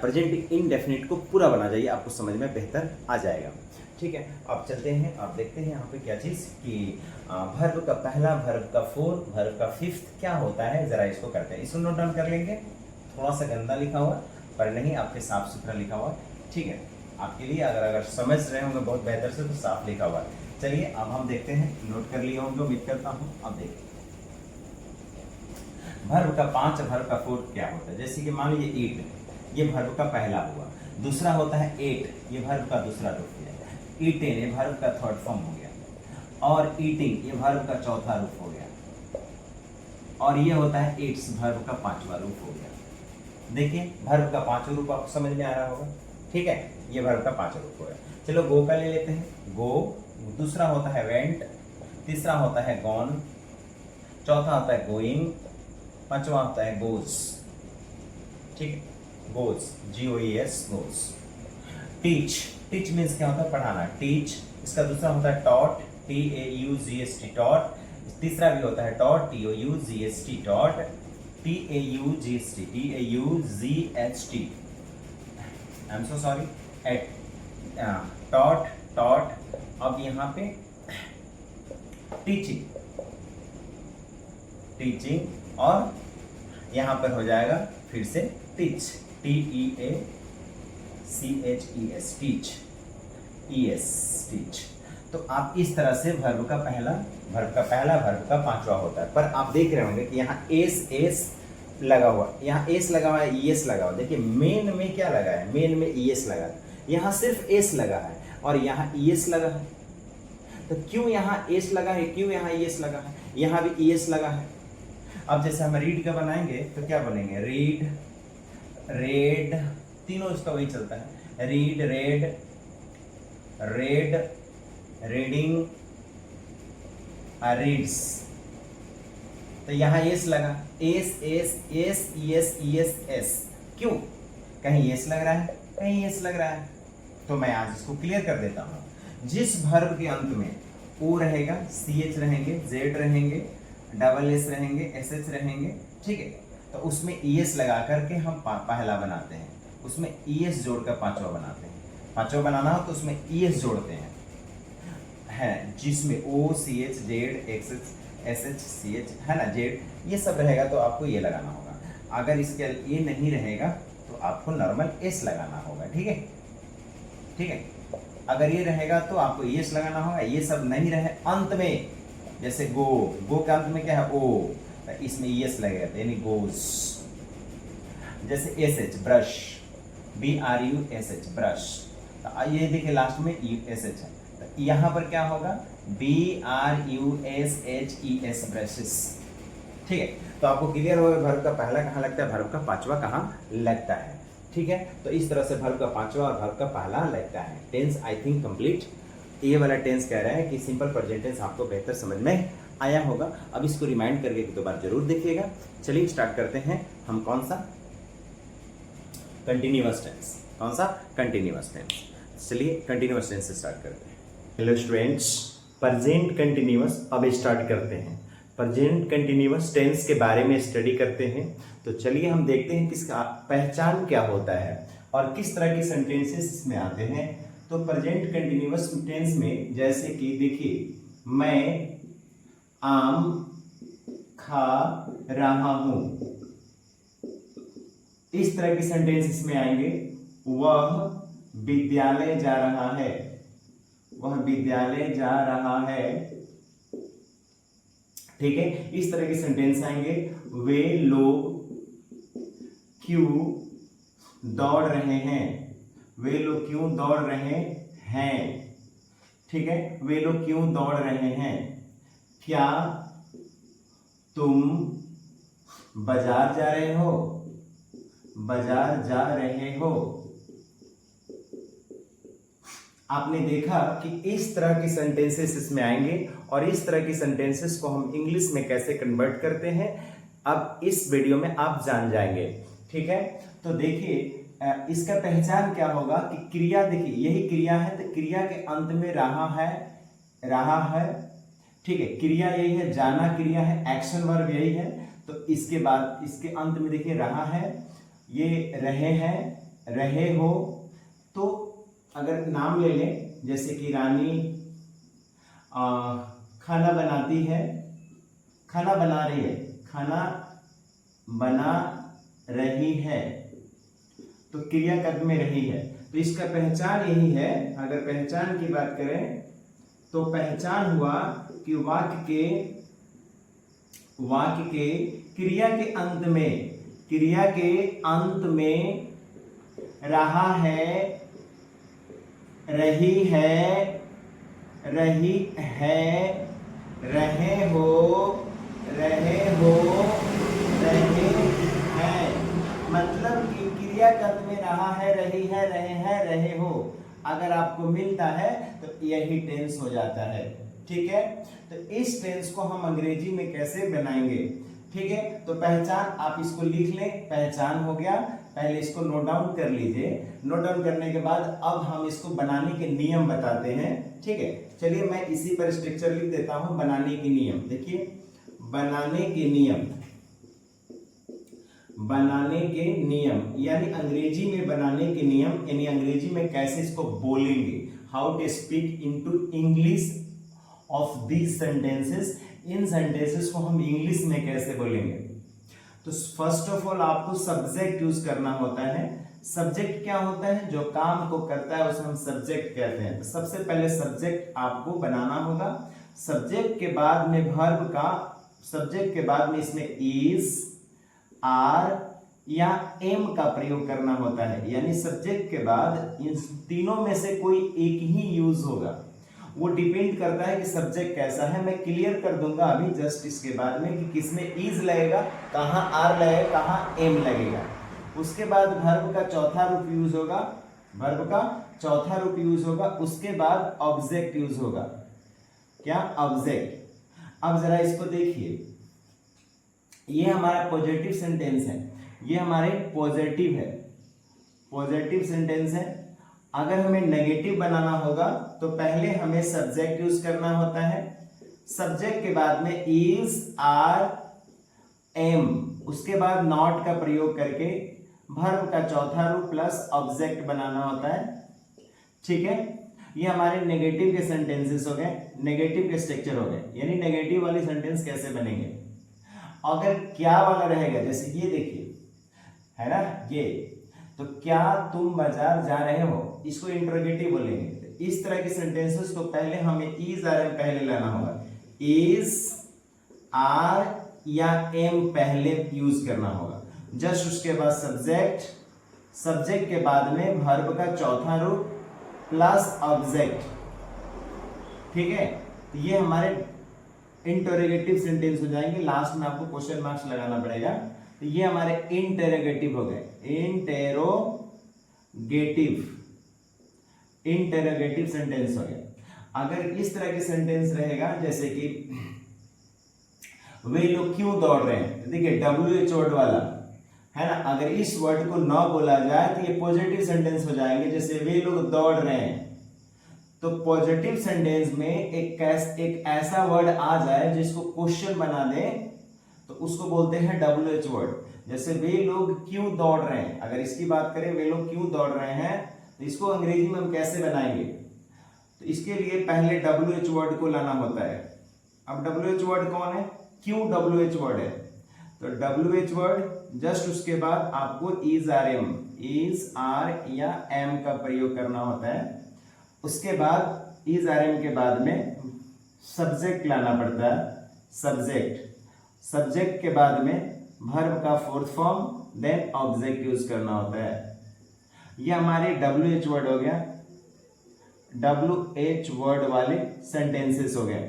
प्रेजेंट इंडेफिनिट को पूरा बना जाइए, आपको समझ में बेहतर आ जाएगा, ठीक है। अब चलते हैं, आप देखते हैं यहाँ पे क्या चीज़ कि वर्ब का पहला, वर्ब का 4, वर्ब का 5 क्या होता है, जरा इसको करते हैं, इसको नोट डाउन कर लेंगे। थोड़ा सा गंदा लिखा हुआ पर नहीं, आपके साफ सुथरा लिखा हुआ, ठीक है, आपके लिए अगर समझ रहे होंगे बहुत बेहतर से तो साफ लिखा हुआ है। चलिए अब हम देखते हैं, नोट कर लिए होंगे उम्मीद करता हूँ। अब देखिए वर्ब का 5, वर्ब का 4 क्या होता है? जैसे कि मान लीजिए ईट, ये वर्ब का पहला हुआ। दूसरा होता है एट, ये वर्ब का दूसरा रूप है। ईटेन, ये वर्ब का थर्ड फॉर्म हो गया। और ईटिंग, ये वर्ब का चौथा रूप हो गया। और ये होता है ईट्स, वर्ब का 5वां रूप हो गया। देखिए वर्ब का 5वां रूप आपको समझ में आ रहा होगा, ठीक है। ये वर्ब का 5वां रूप हो गया। चलो गो का ले लेते हैं। गो, दूसरा होता है वेंट, तीसरा होता है गॉन, चौथा होता है गोइंग, पांचवा होता है गोज, ठीक है। Goes, GOES, goes. Teach, teach means क्या होता है? पढ़ाना, टीच। इसका दूसरा होता है टॉट, TAUGST, टॉट। तीसरा भी होता है taught, TOUGST, taught. TAUGST, TAUGHT, I am so sorry, at, taught, taught. अब यहाँ पे टीचिंग, टीचिंग, और यहाँ पर हो जाएगा फिर से teach, TEACHES, teach, ES, teach. तो आप इस तरह से वर्ब का पहला, वर्ब का 5वां होता है। पर आप देख रहे होंगे कि यहाँ एस लगा हुआ, यहाँ एस लगा हुआ है, ES लगा हुआ। देखिए मेन में क्या लगा है? मेन में ES लगा है, यहाँ सिर्फ एस लगा है और यहाँ ES लगा है। तो क्यों यहाँ एस लगा है, क्यों यहाँ ES लगा है? यहाँ भी ES लगा है। अब जैसे हम रीड का बनाएंगे तो क्या बनेंगे? रीड, रेड, तीनों इसका वही चलता है। Read, red, red, reading, reads. तो यहाँ एस लगा, S S S ES ES S। क्यों? कहीं एस लग रहा है, कहीं एस लग रहा है। तो मैं आज इसको क्लियर कर देता हूँ। जिस वर्ब के अंत में ओ रहेगा, CH रहेंगे, Z रहेंगे, डबल S रहेंगे, SH रहेंगे, ठीक है, तो उसमें ES लगा करके हम पहला बनाते हैं, उसमें ES जोड़कर 5वां बनाते हैं। 5वां बनाना हो तो उसमें ES जोड़ते हैं, जिसमें O CH Z SH CH है ना, Z ये सब रहेगा तो आपको ये लगाना होगा। अगर इसके ये नहीं रहेगा तो आपको नॉर्मल S लगाना होगा, ठीक है, ठीक है। अगर ये रहेगा तो आपको ES लगाना होगा। ये सब नहीं रहे अंत में, जैसे गो, गो के अंत में क्या है? O, तो इसमें ES लगेगा यानी गोज। जैसे SH, ब्रश, BRUSH, ब्रश। तो ये देखिए लास्ट में SH है, तो यहाँ पर क्या होगा? BRUSHES, ब्रशेस, ठीक है। तो आपको क्लियर होगा वर्ब का पहला कहाँ लगता है, वर्ब का 5वां कहाँ लगता है, ठीक है। तो इस तरह से वर्ब का 5वां और वर्ब का पहला लगता है। Tense I think complete. ये वाला टेंस कह रहा है कि सिंपल प्रेजेंट टेंस आपको बेहतर समझ में आया होगा। अब इसको रिमाइंड करके एक दो बार जरूर देखिएगा। चलिए स्टार्ट करते हैं। हम कौन सा? Continuous tense. कौन सा? Continuous tense. चलिए कंटिन्यूअस टेंस से स्टार्ट करते हैं। हेलो स्टूडेंट्स, प्रेजेंट कंटिन्यूअस अब स्टार्ट करते हैं। प्रेजेंट कंटिन्यूअस टेंस के बारे में स्टडी करते हैं। तो चलिए हम देखते हैं कि इसका पहचान क्या होता है और किस तरह के सेंटेंसेस इसमें आते हैं। तो प्रेजेंट कंटिन्यूअस टेंस में जैसे कि देखिए, मैं आम खा रहा हूं, इस तरह के सेंटेंस इसमें आएंगे। वह विद्यालय जा रहा है, वह विद्यालय जा रहा है, ठीक है, इस तरह के सेंटेंस आएंगे। वे लोग क्यों दौड़ रहे हैं, वे लोग क्यों दौड़ रहे हैं, ठीक है, वे लोग क्यों दौड़ रहे हैं। क्या तुम बाजार जा रहे हो, बाजार जा रहे हो। आपने देखा कि इस तरह के सेंटेंसेस इसमें आएंगे और इस तरह की सेंटेंसेस को हम इंग्लिश में कैसे कन्वर्ट करते हैं अब इस वीडियो में आप जान जाएंगे, ठीक है। तो देखिए इसका पहचान क्या होगा कि क्रिया, देखिए यही क्रिया है तो क्रिया के अंत में रहा है, ठीक है, क्रिया यही है, जाना क्रिया है, एक्शन वर्ब यही है। तो इसके बाद इसके अंत में देखिए रहा है, ये रहे हैं, रहे हो। तो अगर नाम ले लें जैसे कि रानी खाना बनाती है, खाना बना रही है, खाना बना रही है, तो क्रिया कर्म में रही है। तो इसका पहचान यही है। अगर पहचान की बात करें तो पहचान हुआ कि वाक्य के क्रिया के अंत में रहा है, रही है, रही है, रहे हो, रहे हैं, मतलब कि क्रिया के अंत में रहा है, रही है, रहे हैं, रहे हो अगर आपको मिलता है तो यही टेंस हो जाता है। ठीक है, तो इस टेंस को हम अंग्रेजी में कैसे बनाएंगे? ठीक है, तो पहचान आप इसको लिख लें, पहचान हो गया, पहले इसको नोट डाउन कर लीजिए। नोट डाउन करने के बाद अब हम इसको बनाने के नियम बताते हैं। ठीक है, चलिए मैं इसी पर स्ट्रक्चर लिख देता हूं, बनाने के नियम। देखिए, बनाने के नियम, बनाने के नियम यानी अंग्रेजी में बनाने के नियम, यानी अंग्रेजी में कैसे इसको बोलेंगे, how to speak into English of these sentences, इन सेंटेंसेस को हम इंग्लिश में कैसे बोलेंगे। तो फर्स्ट ऑफ ऑल आपको सब्जेक्ट यूज करना होता है। सब्जेक्ट क्या होता है? जो काम को करता है उसे हम सब्जेक्ट कहते हैं। तो सबसे पहले सब्जेक्ट आपको बनाना होगा। सब्जेक्ट के बाद में वर्ब का, सब्जेक्ट के बाद में इसमें इज, आर या एम का प्रयोग करना होता है, यानी सब्जेक्ट के बाद इन तीनों में से कोई एक ही यूज होगा। वो डिपेंड करता है कि सब्जेक्ट कैसा है। मैं क्लियर कर दूंगा अभी जस्ट इसके बाद में कि किसमें इज लगेगा, कहाँ आर लगेगा, कहाँ एम लगेगा। उसके बाद वर्ब का चौथा रूप यूज होगा, वर्ब का चौथा रूप यूज होगा। उसके बाद ऑब्जेक्ट यूज होगा। क्या? ऑब्जेक्ट। अब जरा इसको देखिए, ये हमारा पॉजिटिव सेंटेंस है, ये हमारे पॉजिटिव है, पॉजिटिव सेंटेंस है। अगर हमें नेगेटिव बनाना होगा तो पहले हमें सब्जेक्ट यूज करना होता है। सब्जेक्ट के बाद में इज, आर, एम, उसके बाद नॉट का प्रयोग करके वर्ब का चौथा रूप प्लस ऑब्जेक्ट बनाना होता है। ठीक है, ये हमारे नेगेटिव के सेंटेंसेस हो गए, नेगेटिव के स्ट्रक्चर हो गए। यानी नेगेटिव वाली सेंटेंस कैसे बनेंगे? अगर क्या वाला रहेगा, जैसे ये देखिए, है ना, ये तो क्या तुम बाजार जा रहे हो, इसको इंट्रोगेटिव बोलेंगे। इस तरह के सेंटेंसेस को पहले हमें इज, आर, एम पहले लाना होगा। इज, आर या एम पहले यूज करना होगा। जस्ट उसके बाद सब्जेक्ट, सब्जेक्ट के बाद में वर्ब का चौथा रूप प्लस ऑब्जेक्ट। ठीक है, तो ये हमारे इंटरोगेटिव सेंटेंस हो जाएंगे। लास्ट में आपको क्वेश्चन मार्क्स लगाना पड़ेगा। तो ये हमारे इंटरोगेटिव हो गए, इंटरोगेटिव सेंटेंस हो गए। अगर इस तरह के सेंटेंस रहेगा, जैसे कि वे लोग क्यों दौड़ रहे हैं, देखिए WH वर्ड वाला है ना, अगर इस वर्ड को न बोला जाए तो ये पॉजिटिव सेंटेंस हो जाएंगे। जैसे वे लोग दौड़ रहे हैं, तो पॉजिटिव सेंटेंस में एक ऐसा वर्ड आ जाए जिसको क्वेश्चन बना दे, तो उसको बोलते हैं WH वर्ड। जैसे वे लोग क्यों दौड़ रहे हैं, अगर इसकी बात करें वे लोग क्यों दौड़ रहे हैं, तो इसको अंग्रेजी में हम कैसे बनाएंगे? तो इसके लिए पहले WH वर्ड को लाना होता है। अब WH वर्ड कौन है? क्यों WH वर्ड है, तो WH वर्ड जस्ट उसके बाद आपको is, are, am, is, are या एम का प्रयोग करना होता है। उसके बाद इज, आर, एम के बाद में सब्जेक्ट लाना पड़ता है, सब्जेक्ट। सब्जेक्ट के बाद में वर्ब का fourth form, then object use करना होता है। ये हमारे WH वर्ड हो गया, WH वर्ड वाले सेंटेंसेस हो गए।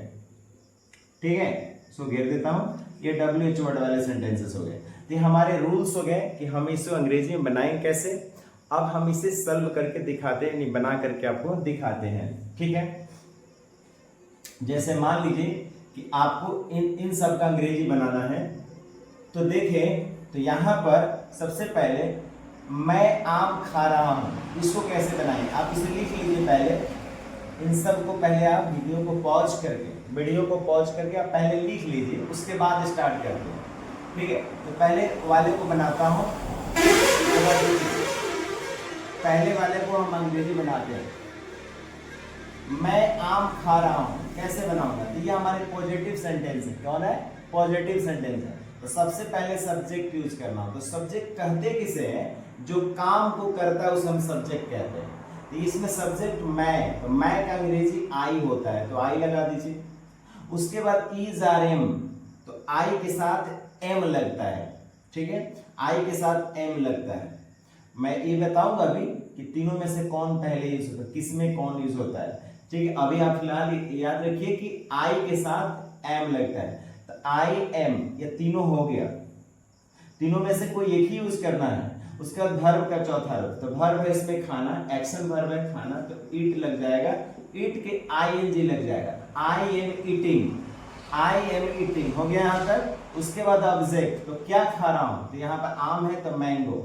ठीक है, सो घेर देता हूं, ये WH वर्ड वाले सेंटेंसेस हो गए। तो हमारे रूल्स हो गए कि हम इसे अंग्रेजी में बनाएं कैसे। अब हम इसे सॉल्व करके दिखाते हैं, नहीं बना करके आपको दिखाते हैं। ठीक है, जैसे मान लीजिए कि आपको इन सब का अंग्रेजी बनाना है, तो देखें, तो यहां पर सबसे पहले मैं आम खा रहा हूं, इसको कैसे बनाएं? आप इसे लिख लीजिए पहले, इन सब को पहले आप वीडियो को पॉज करके आप पहले लिख लीजिए, उसके बाद स्टार्ट करते हैं। ठीक है, तो पहले वाले को बनाता हूं, पहले वाले को हम अंग्रेजी बनाते हैं। मैं आम खा रहा हूं, कैसे बनाऊंगा? तो ये हमारे पॉजिटिव सेंटेंस है। कौन है? पॉजिटिव सेंटेंस है। तो सबसे पहले सब्जेक्ट यूज करना। तो सब्जेक्ट कहते किसे हैं? जो काम को करता है उसे हम सब्जेक्ट कहते हैं। तो इसमें सब्जेक्ट मैं, तो मैं का अंग्रेजी आई होता है, तो आई लगा दीजिए। उसके बाद इज, आर, एम, तो तो आई के साथ एम लगता है, ठीक है, आई के साथ एम लगता है। मैं ये बताऊंगा अभी कि तीनों में से कौन पहले यूज होता है, किस में कौन यूज होता है, ठीक है। अभी आप फिलहाल याद रखिए कि आई के साथ एम लगता है, तो आई एम ये तीनों हो गया, तीनों में से कोई एक ही यूज करना है। उसके बाद वर्ब का चौथा रूप, तो वर्ब है इसमें खाना, एक्शन वर्ब है खाना, तो ईट लग जाएगा, ईट के आईएनजी लग जाएगा, I am eating, I am eating हो गया यहां तक। उसके बाद ऑब्जेक्ट, तो क्या खा रहा हूं, तो यहां पर आम है तो मैंगो,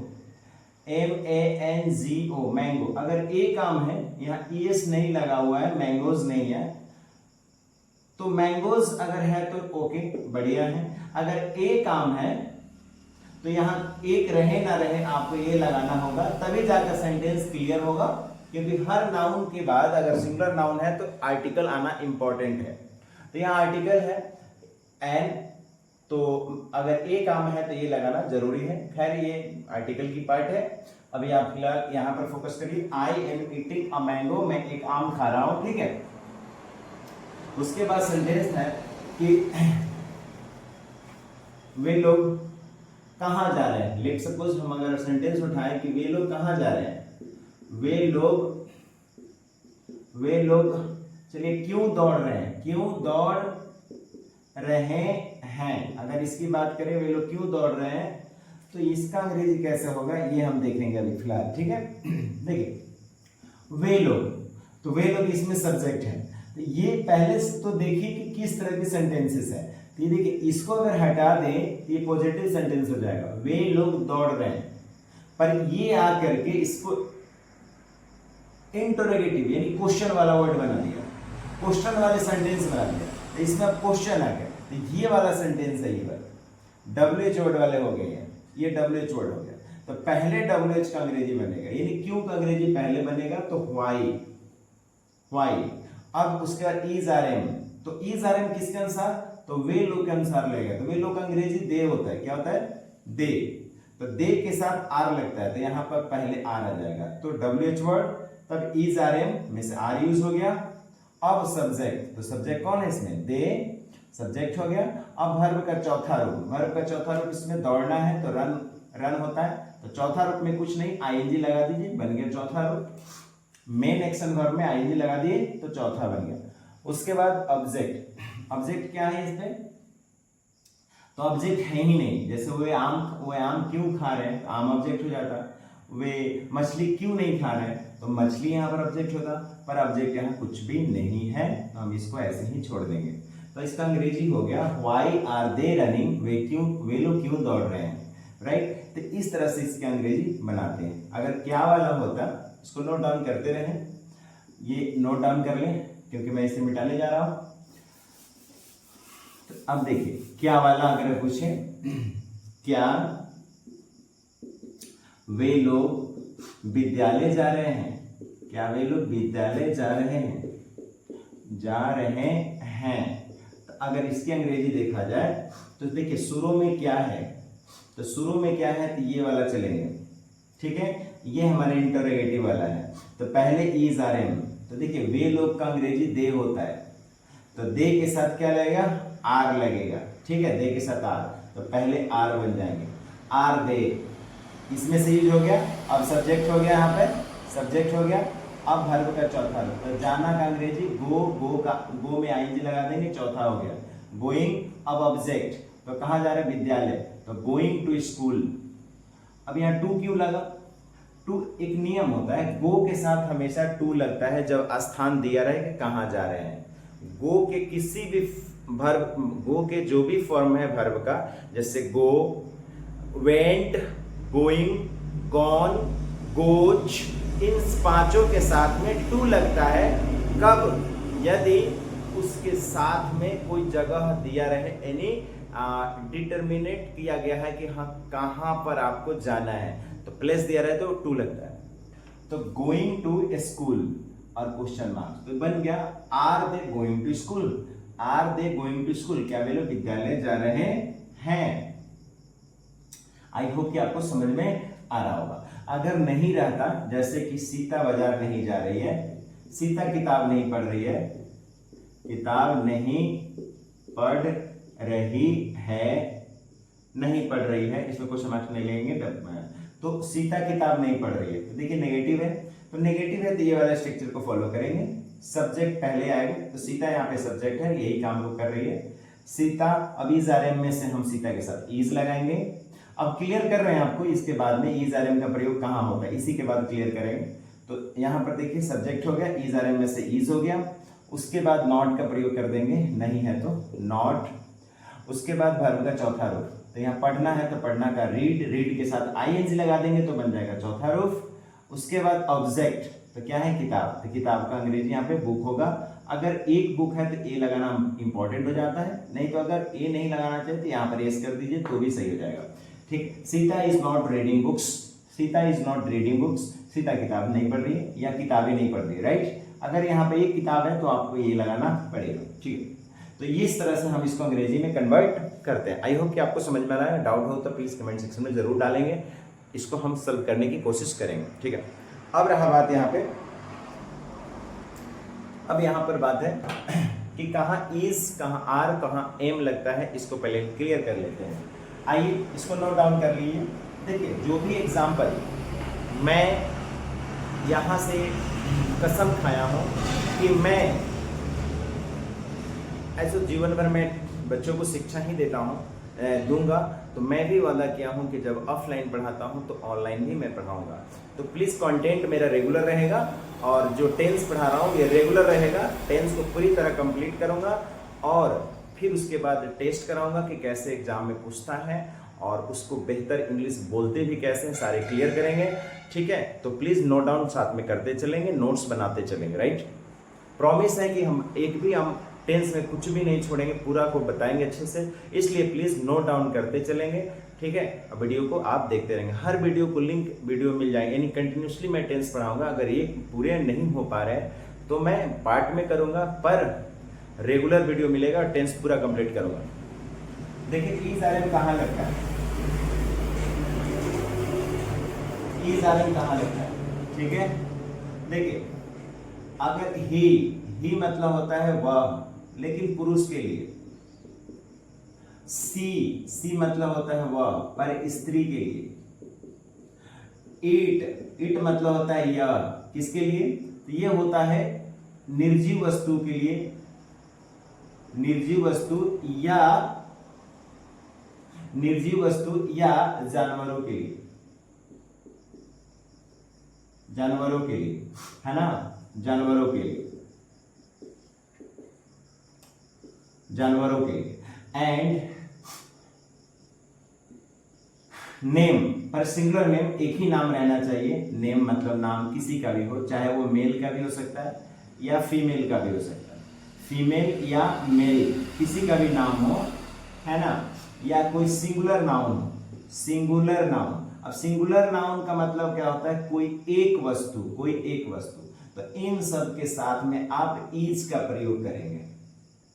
MANGO मैंगो। अगर एक आम है, यहाँ ES नहीं लगा हुआ है, मैंगोज नहीं है, तो मैंगोज अगर है तो ओके बढ़िया है। अगर एक आम है तो यहाँ एक रहे ना रहे आपको ये लगाना होगा, तभी जाकर सेंटेंस क्लियर होगा, क्योंकि हर नाउन के बाद अगर सिंगुलर नाउन है तो आर्टिकल आना इंपॉर्टेंट है। तो यहाँ आर्टिकल है एन, तो अगर एक आम है तो ये लगाना जरूरी है। खैर ये आर्टिकल की पार्ट है। अभी आप फिलहाल यहाँ पर फोकस करिए, I am eating a mango, मैं एक आम खा रहा हूं, ठीक है। उसके बाद सेंटेंस है कि वे लोग कहां जा रहे हैं। लेट सपोज हम अगर सेंटेंस उठाएं कि वे लोग कहां जा रहे हैं, वे लोग चलिए क्यों दौड़ रहे हैं, क्यों दौड़ रहे हैं। अगर इसकी बात करें वे लोग क्यों दौड़ रहे हैं, तो इसका अंग्रेजी कैसे होगा ये हम देखेंगे अभी फिलहाल, ठीक है। देखिए वे लोग, तो वे लोग इसमें सब्जेक्ट है, तो ये पहले से तो देखिए कि किस तरह की सेंटेंसेस है। तो ये देखिए इसको अगर हटा दें तो ये पॉजिटिव सेंटेंस हो जाएगा, वे लोग दौड़ रहे हैं। पर ये आकर के इसको इंटरोगेटिव यानी क्वेश्चन वाला वर्ड बना दिया, क्वेश्चन वाले सेंटेंस बना दिया, तो इसमें अब क्वेश्चन आ गया, तो ये वाला सेंटेंस है, ये वाला WH वर्ड वाले हो गए हैं, ये WH वर्ड हो गया। तो पहले WH का अंग्रेजी बनेगा, यानी क्यों का अंग्रेजी पहले बनेगा, तो व्हाई। अब उसके बाद इज आर एम, तो इज आर एम किसके अनुसार, तो वे लोग के अनुसार लगेगा। तो वे लोग का अंग्रेजी दे होता है, क्या होता है, दे। तो दे के साथ आर लगता है, तो यहां पर पहले आर आ जाएगा, तो WH वर्ड, तब इज आर एम में से आर यूज हो गया। अब सब्जेक्ट, तो सब्जेक्ट कौन है इसमें, दे, सब्जेक्ट हो गया। अब वर्ब का चौथा रूप, वर्ब का चौथा रूप इसमें दौड़ना है तो रन होता है, तो चौथा रूप में कुछ नहीं, आईएनजी लगा दीजिए, बन गया चौथा रूप। मेन एक्शन वर्ब में आईएनजी लगा दिए तो चौथा बन गया। उसके बाद ऑब्जेक्ट, ऑब्जेक्ट क्या है इसमें, तो ऑब्जेक्ट है ही नहीं। जैसे वे आम क्यों खा रहे हैं, आम ऑब्जेक्ट हो जाता। वे मछली क्यों नहीं खा रहे हैं, तो मछली यहाँ पर ऑब्जेक्ट होता, पर ऑब्जेक्ट यहाँ कुछ भी नहीं है, तो हम इसको ऐसे ही छोड़ देंगे। तो इसका अंग्रेजी हो गया व्हाई आर दे रनिंग, वे लोग क्यों दौड़ रहे हैं, राइट। तो इस तरह से इसके अंग्रेजी बनाते हैं। अगर क्या वाला होता, इसको नोट डाउन करते रहें, ये नोट डाउन कर लें क्योंकि मैं इसे मिटाने जा रहा हूं। तो अब देखिए क्या वाला अगर पूछे, क्या वे लोग विद्यालय जा रहे हैं, क्या वे लोग विद्यालय जा रहे हैं। तो अगर इसकी अंग्रेजी देखा जाए तो देखिए शुरू में क्या है, तो शुरू में क्या है, तो ये वाला चलेंगे, ठीक है। ये हमारे इंटरोगेटिव वाला है, तो पहले इज आर एम, तो देखिए वे लोग का अंग्रेजी दे होता है, तो दे के साथ क्या लगेगा, आर लगेगा, ठीक है, दे के साथ आर, तो पहले आर बन जाएंगे, आर दे, इसमें से यूज हो गया। अब सब्जेक्ट हो गया, यहाँ पे सब्जेक्ट हो गया। अब वर्ब का चौथा रूप, तो जाना का अंग्रेजी गो में आईएनजी लगा देंगे, चौथा हो गया गोइंग। अब ऑब्जेक्ट, तो कहाँ जा रहे हैं, विद्यालय, तो गोइंग टू स्कूल। अब यहाँ टू क्यों लगा, टू एक नियम होता है, गो के साथ हमेशा टू लगता है जब स्थान दिया रहे कि कहाँ जा रहे हैं। गो के किसी भी वर्ब, गो के जो भी फॉर्म है वर्ब का, जैसे गो, वेंट, गोइंग, गॉन, गोज, इन पांचों के साथ में टू लगता है कब, यदि उसके साथ में कोई जगह दिया रहे, यानी डिटर्मिनेट किया गया है कि हाँ कहां पर आपको जाना है, तो प्लेस दिया रहे तो टू लगता है। तो गोइंग टू स्कूल और क्वेश्चन मार्क, तो बन गया are they going to school, are they going to school, क्या वे लोग विद्यालय जा रहे हैं। आई होप कि आपको समझ में आ रहा होगा। अगर नहीं रहता, जैसे कि सीता बाजार नहीं जा रही है, सीता किताब नहीं पढ़ रही है, किताब नहीं पढ़ रही है, नहीं पढ़ रही है, इसमें क्वेश्चन मार्क्स नहीं लेंगे। तो सीता किताब नहीं पढ़ रही है, तो देखिए नेगेटिव है, तो नेगेटिव है तो ये वाला स्ट्रक्चर को फॉलो करेंगे। सब्जेक्ट पहले आएगा, तो सीता यहाँ पे सब्जेक्ट है, यही काम वो कर रही है। सीता, अब इज आर एम में से हम सीता के साथ इज लगाएंगे। अब क्लियर कर रहे हैं आपको, इसके बाद में इज आर एम का प्रयोग कहाँ होता है, इसी के बाद क्लियर करेंगे। तो यहाँ पर देखिए सब्जेक्ट हो गया, इज आर एम में से इज हो गया, उसके बाद नॉट का प्रयोग कर देंगे, नहीं है तो नॉट। उसके बाद वर्ब का चौथा रूप, तो यहाँ पढ़ना है तो पढ़ना का रीड, रीड के साथ आईएनजी लगा देंगे तो बन जाएगा चौथा रूप। उसके बाद ऑब्जेक्ट, तो क्या है किताब, तो किताब का अंग्रेजी यहाँ पे बुक होगा। अगर एक बुक है तो ए लगाना इंपॉर्टेंट हो जाता है, नहीं तो अगर ए नहीं लगाना चाहिए तो यहाँ पर एस कर दीजिए तो भी सही हो जाएगा। ठीक, Sita is not reading books, Sita is not reading books, Sita किताब नहीं पढ़ रही है या किताबें नहीं पढ़ रही है, राइट। अगर यहाँ पे एक किताब है तो आपको ये लगाना पड़ेगा, ठीक है। तो इस तरह से हम इसको अंग्रेजी में कन्वर्ट करते हैं। आई होप कि आपको समझ में आ रहा है। डाउट हो तो प्लीज कमेंट सेक्शन में जरूर डालेंगे, इसको हम सॉल्व करने की कोशिश करेंगे, ठीक है। अब रहा बात यहाँ पे, अब यहाँ पर बात है कि कहाँ इज, कहाँ आर, कहाँ एम लगता है, इसको पहले क्लियर कर लेते हैं। आइए इसको नोट डाउन कर लीजिए। देखिए जो भी एग्जाम्पल मैं यहाँ से कसम खाया हूँ कि मैं ऐसे जीवन भर में बच्चों को शिक्षा ही देता हूँ, दूंगा, तो मैं भी वादा किया हूँ कि जब ऑफलाइन पढ़ाता हूँ तो ऑनलाइन भी मैं पढ़ाऊंगा। तो प्लीज़ कंटेंट मेरा रेगुलर रहेगा और जो टेंस पढ़ा रहा हूँ ये रेगुलर रहेगा। टेंस को पूरी तरह कंप्लीट करूँगा और फिर उसके बाद टेस्ट कराऊंगा कि कैसे एग्जाम में पूछता है और उसको बेहतर इंग्लिश बोलते भी कैसे हैं, सारे क्लियर करेंगे, ठीक है। तो प्लीज़ नोट डाउन साथ में करते चलेंगे, नोट्स बनाते चलेंगे, राइट। प्रॉमिस है कि हम एक भी हम टेंस में कुछ भी नहीं छोड़ेंगे, पूरा को बताएंगे अच्छे से, इसलिए प्लीज नोट डाउन करते चलेंगे, ठीक है। अब वीडियो को आप देखते रहेंगे, हर वीडियो को लिंक वीडियो मिल जाएंगे, यानी कंटिन्यूसली मैं टेंस पढ़ाऊंगा। अगर ये पूरे नहीं हो पा रहे तो मैं पार्ट में करूंगा, पर रेगुलर वीडियो मिलेगा और टेंस पूरा कंप्लीट करूंगा। देखिए इज आर एम कहाँ लगता है, इज आर एम कहाँ लगता है, ठीक है। देखिए अगर ही मतलब होता है वह, लेकिन पुरुष के लिए। सी मतलब होता है वह, पर स्त्री के लिए। इट मतलब होता है यह, किसके लिए, तो यह होता है निर्जीव वस्तु के लिए, निर्जीव वस्तु या जानवरों के लिए, जानवरों के लिए, है ना, जानवरों के लिए, जानवरों के लिए। एंड नेम, पर सिंगुलर नेम, एक ही नाम रहना चाहिए। नेम मतलब नाम किसी का भी हो, चाहे वो मेल का भी हो सकता है या फीमेल का भी हो सकता है, फीमेल या मेल किसी का भी नाम हो, है ना, या कोई सिंगुलर नाउन हो, सिंगुलर नाउन। अब सिंगुलर नाउन का मतलब क्या होता है, कोई एक वस्तु, कोई एक वस्तु। तो इन सब के साथ में आप इज का प्रयोग करेंगे,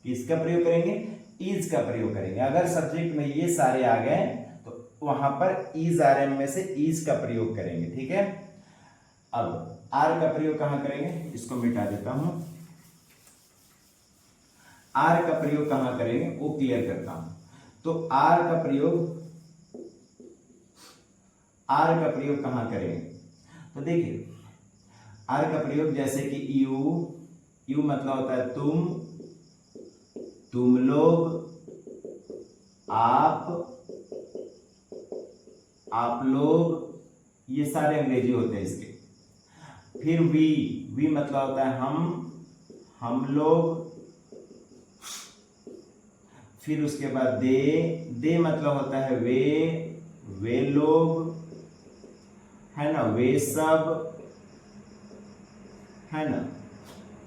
किसका प्रयोग करेंगे, इज का प्रयोग करेंगे। अगर सब्जेक्ट में ये सारे आ गए तो वहां पर इज आर एम में से इज का प्रयोग करेंगे, ठीक है। अब आर का प्रयोग कहां करेंगे, इसको मिटा देता हूं। आर का प्रयोग कहां करेंगे वो क्लियर करता हूं। तो आर का प्रयोग कहां करेंगे, तो देखिए आर का प्रयोग जैसे कि यू मतलब होता है तुम लोग, आप लोग, ये सारे अंग्रेजी होते हैं इसके। फिर वी मतलब होता है हम लोग। फिर उसके बाद दे मतलब होता है वे लोग, है ना, वे सब, है ना,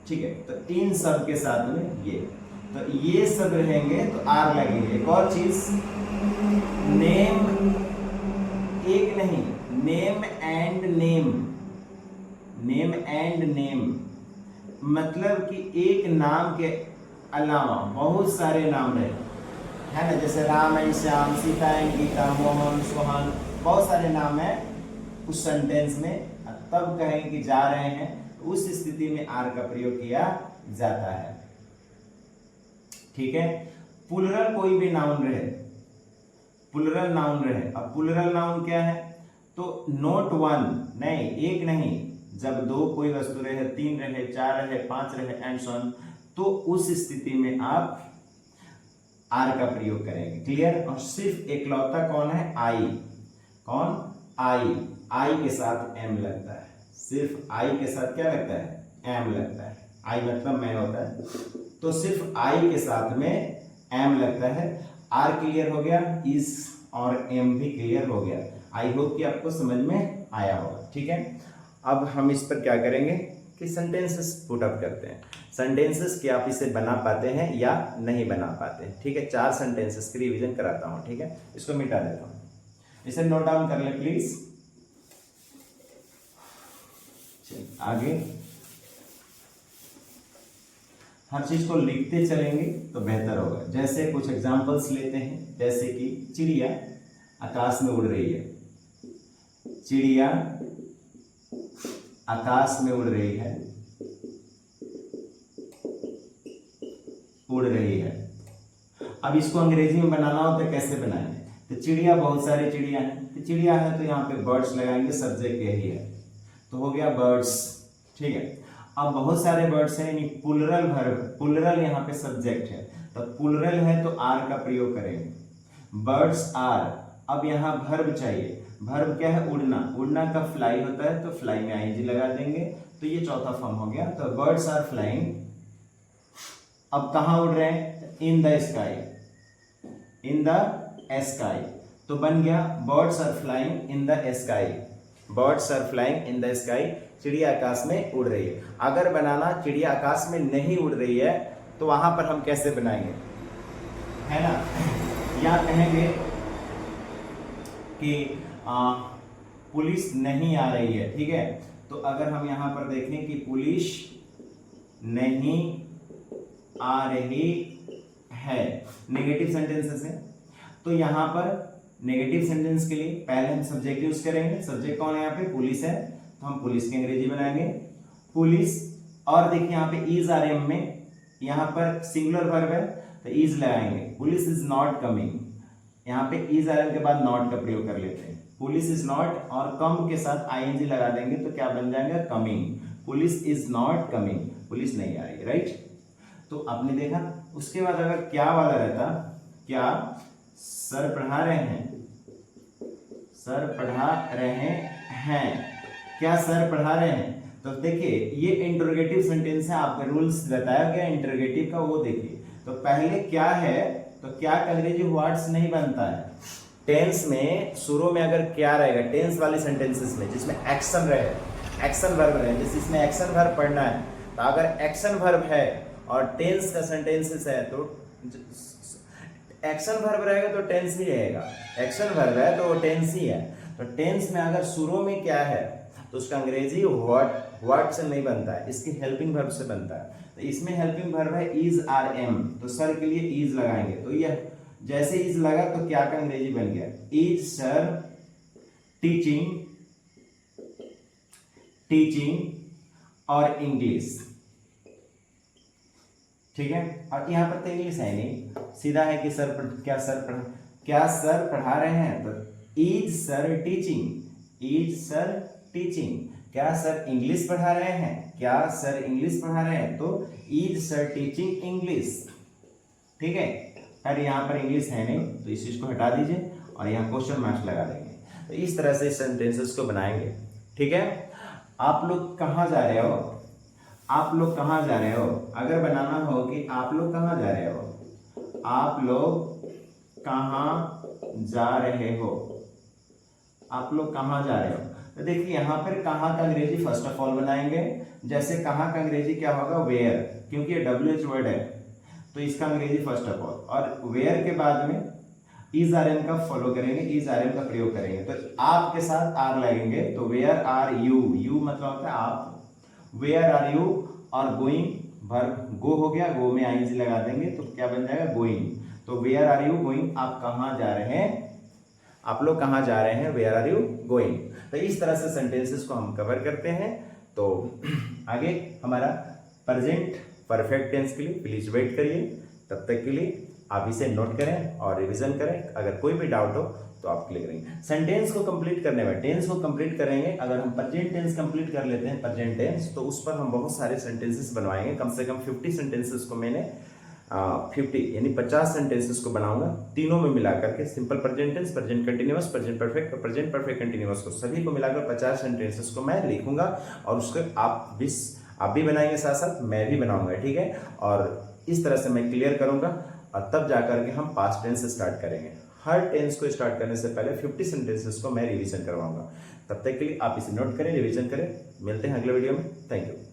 ठीक है। तो इन सब के साथ में ये सब रहेंगे तो आर लगेंगे। एक और चीज, नेम, एक नहीं, नेम एंड नेम, मतलब कि एक नाम के अलावा बहुत सारे नाम रहे, है ना, जैसे राम एंड श्याम, सीता एंड गीता, मोहन सोहन, बहुत सारे नाम है उस सेंटेंस में, तब कहेंगे कि जा रहे हैं, उस स्थिति में आर का प्रयोग किया जाता है, ठीक है। प्लुरल कोई भी नाउन रहे, प्लुरल नाउन रहे। अब प्लुरल नाउन क्या है, तो नोट वन, नहीं एक नहीं, जब दो कोई वस्तु रहे, तीन रहे, चार रहे, पांच रहे एंड सो ऑन, तो उस स्थिति में आप आर का प्रयोग करेंगे। क्लियर। और सिर्फ एकलौता कौन है, आई। कौन, आई। आई के साथ एम लगता है, सिर्फ आई के साथ क्या लगता है, एम लगता है। आई मतलब मैं होता है, तो सिर्फ आई के साथ में एम लगता है। आर क्लियर हो गया, इस और एम भी क्लियर हो गया। आई होप कि आपको समझ में आया होगा। ठीक है, अब हम इस पर क्या करेंगे कि सेंटेंसेस पुट अप करते हैं। सेंटेंसेस कि आप इसे बना पाते हैं या नहीं बना पाते हैं। ठीक है, 4 सेंटेंसेस की रिवीजन कराता हूं। ठीक है, इसको मिटा देता हूं, इसे नोट डाउन कर ले प्लीज। आगे हर चीज को लिखते चलेंगे तो बेहतर होगा। जैसे कुछ एग्जांपल्स लेते हैं, जैसे कि चिड़िया आकाश में उड़ रही है, चिड़िया आकाश में उड़ रही है, उड़ रही है। अब इसको अंग्रेजी में बनाना हो तो कैसे बनाएंगे, तो चिड़िया, बहुत सारी चिड़िया हैं, तो चिड़िया है तो यहाँ पे बर्ड्स लगाएंगे, सब्जेक्ट यही है, तो हो गया बर्ड्स। ठीक है, अब बहुत सारे बर्ड्स हैं, यानी प्लुरल वर्ब, प्लुरल यहाँ पे सब्जेक्ट है, तो प्लुरल है तो आर का प्रयोग करेंगे, बर्ड्स आर। अब यहाँ वर्ब चाहिए, वर्ब क्या है, उड़ना, उड़ना का फ्लाई होता है, तो फ्लाई में आईएनजी लगा देंगे, तो ये चौथा फॉर्म हो गया। तो बर्ड्स आर फ्लाइंग। अब कहाँ उड़ रहे हैं, in the sky, in the sky, तो बन गया birds are flying in the sky, birds are flying in the sky, चिड़िया आकाश में उड़ रही है। अगर बनाना चिड़िया आकाश में नहीं उड़ रही है तो वहां पर हम कैसे बनाएंगे, है ना, या कहेंगे कि पुलिस नहीं आ रही है। ठीक है, तो अगर हम यहां पर देखें कि पुलिस नहीं आ रही है, नेगेटिव सेंटेंसेस है, तो यहां पर नेगेटिव सेंटेंस के लिए पहले हम सब्जेक्ट यूज करेंगे। सब्जेक्ट कौन है, यहाँ पे पुलिस है, तो हम पुलिस की अंग्रेजी बनाएंगे पुलिस। और देखिए यहाँ पे इज आर एम में, यहाँ पर सिंगुलर वर्ब है तो इज लगाएंगे, पुलिस इज नॉट कमिंग, यहाँ पे इज आर एम के बाद नॉट का प्रयोग कर लेते हैं, पुलिस इज नॉट, और कम के साथ आईएनजी लगा देंगे तो क्या बन जाएगा, coming, police is not coming, police नहीं आ रही। राइट, तो आपने देखा। उसके बाद अगर क्या वाला रहता, क्या सर पढ़ा रहे हैं, सर पढ़ा रहे हैं, क्या सर पढ़ा रहे हैं, तो देखिए ये इंटरोगेटिव सेंटेंस है, आपको रूल्स बताया गया इंटरोगेटिव का, वो देखिए। तो पहले क्या है, तो क्या का अंग्रेजी व्हाट्स नहीं बनता है। टेंस में शुरू में अगर क्या रहेगा, टेंस वाले सेंटेंसेस में जिसमें एक्शन रहे, एक्शन वर्ब रहे, जैसे इसमें एक्शन वर्ब पढ़ना है, तो अगर एक्शन वर्ब है और टेंस का सेंटेंसेस है तो एक्शन वर्ब रहेगा तो टेंस ही रहेगा, एक्शन वर्ब है तो वो टेंस ही है। तो टेंस में अगर शुरू में क्या है तो उसका अंग्रेजी व्हाट से नहीं बनता है, इसकी हेल्पिंग वर्ब से बनता है। तो इसमें हेल्पिंग वर्ब है इज आर एम, तो सर के लिए इज लगाएंगे, तो यह जैसे इज लगा तो क्या का अंग्रेजी बन गया, इज सर टीचिंग, टीचिंग और इंग्लिश। ठीक है, और यहाँ पर तो इंग्लिश है नहीं, सीधा है कि सर क्या सर पढ़ा रहे हैं, तो is sir teaching, is sir teaching, क्या सर इंग्लिश पढ़ा रहे हैं, क्या सर इंग्लिश पढ़ा रहे हैं, तो इज सर टीचिंग इंग्लिश। ठीक है, अरे यहाँ पर इंग्लिश है नहीं तो इस चीज को हटा दीजिए और यहाँ क्वेश्चन मार्क्स लगा देंगे। तो इस तरह से सेंटेंसेस को बनाएंगे। ठीक है, आप लोग कहाँ जा रहे हो, आप लोग कहाँ जा रहे हो, अगर बनाना हो कि आप लोग कहाँ जा रहे हो, आप लोग कहाँ जा रहे हो, आप लोग कहाँ जा रहे हो, तो देखिए यहाँ पर कहाँ का अंग्रेजी फर्स्ट ऑफ ऑल बनाएंगे। जैसे कहाँ का अंग्रेजी क्या होगा, वेयर, क्योंकि ये WH वर्ड है तो इसका अंग्रेजी फर्स्ट ऑफ ऑल, और वेयर के बाद में इज आर एम का फॉलो करेंगे, इज आर एम का प्रयोग करेंगे, तो आप के साथ आर लगेंगे, तो वेयर आर यू, यू मतलब होता है आप, वेयर आर यू, और गोइंग वर्ब गो हो गया, गो में आईएनजी लगा देंगे तो क्या बन जाएगा, गोइंग। तो वेयर आर यू गोइंग, आप कहाँ जा रहे हैं, आप लोग कहाँ जा रहे हैं, वेयर आर यू गोइंग। तो इस तरह से सेंटेंसेस को हम कवर करते हैं। तो आगे हमारा प्रेजेंट परफेक्ट टेंस के लिए प्लीज वेट करिए, तब तक के लिए आप इसे नोट करें और रिवीजन करें। अगर कोई भी डाउट हो तो आप क्लिक करेंगे। सेंटेंस को कंप्लीट करने में, टेंस को कंप्लीट करेंगे, अगर हम प्रेजेंट टेंस कंप्लीट कर लेते हैं, प्रेजेंट टेंस, तो उस पर हम बहुत सारे सेंटेंसेस बनवाएंगे। कम से कम 50 सेंटेंसेस को मैंने 50 यानी 50 सेंटेंसेस को बनाऊंगा, तीनों में मिलाकर के, simple present tense, present continuous, present perfect और प्रेजेंट परफेक्ट कंटिन्यूअस को, सभी को मिलाकर 50 सेंटेंसेस को मैं लिखूंगा और उसको आप भी बनाएंगे, साथ साथ मैं भी बनाऊंगा, ठीक है। और इस तरह से मैं क्लियर करूंगा और तब जाकर के हम पास्ट टेंस स्टार्ट करेंगे। हर टेंस को स्टार्ट करने से पहले 50 सेंटेंसेस को मैं रिवीजन करवाऊंगा। तब तक के लिए आप इसे नोट करें, रिवीजन करें। मिलते हैं अगले वीडियो में। Thank you.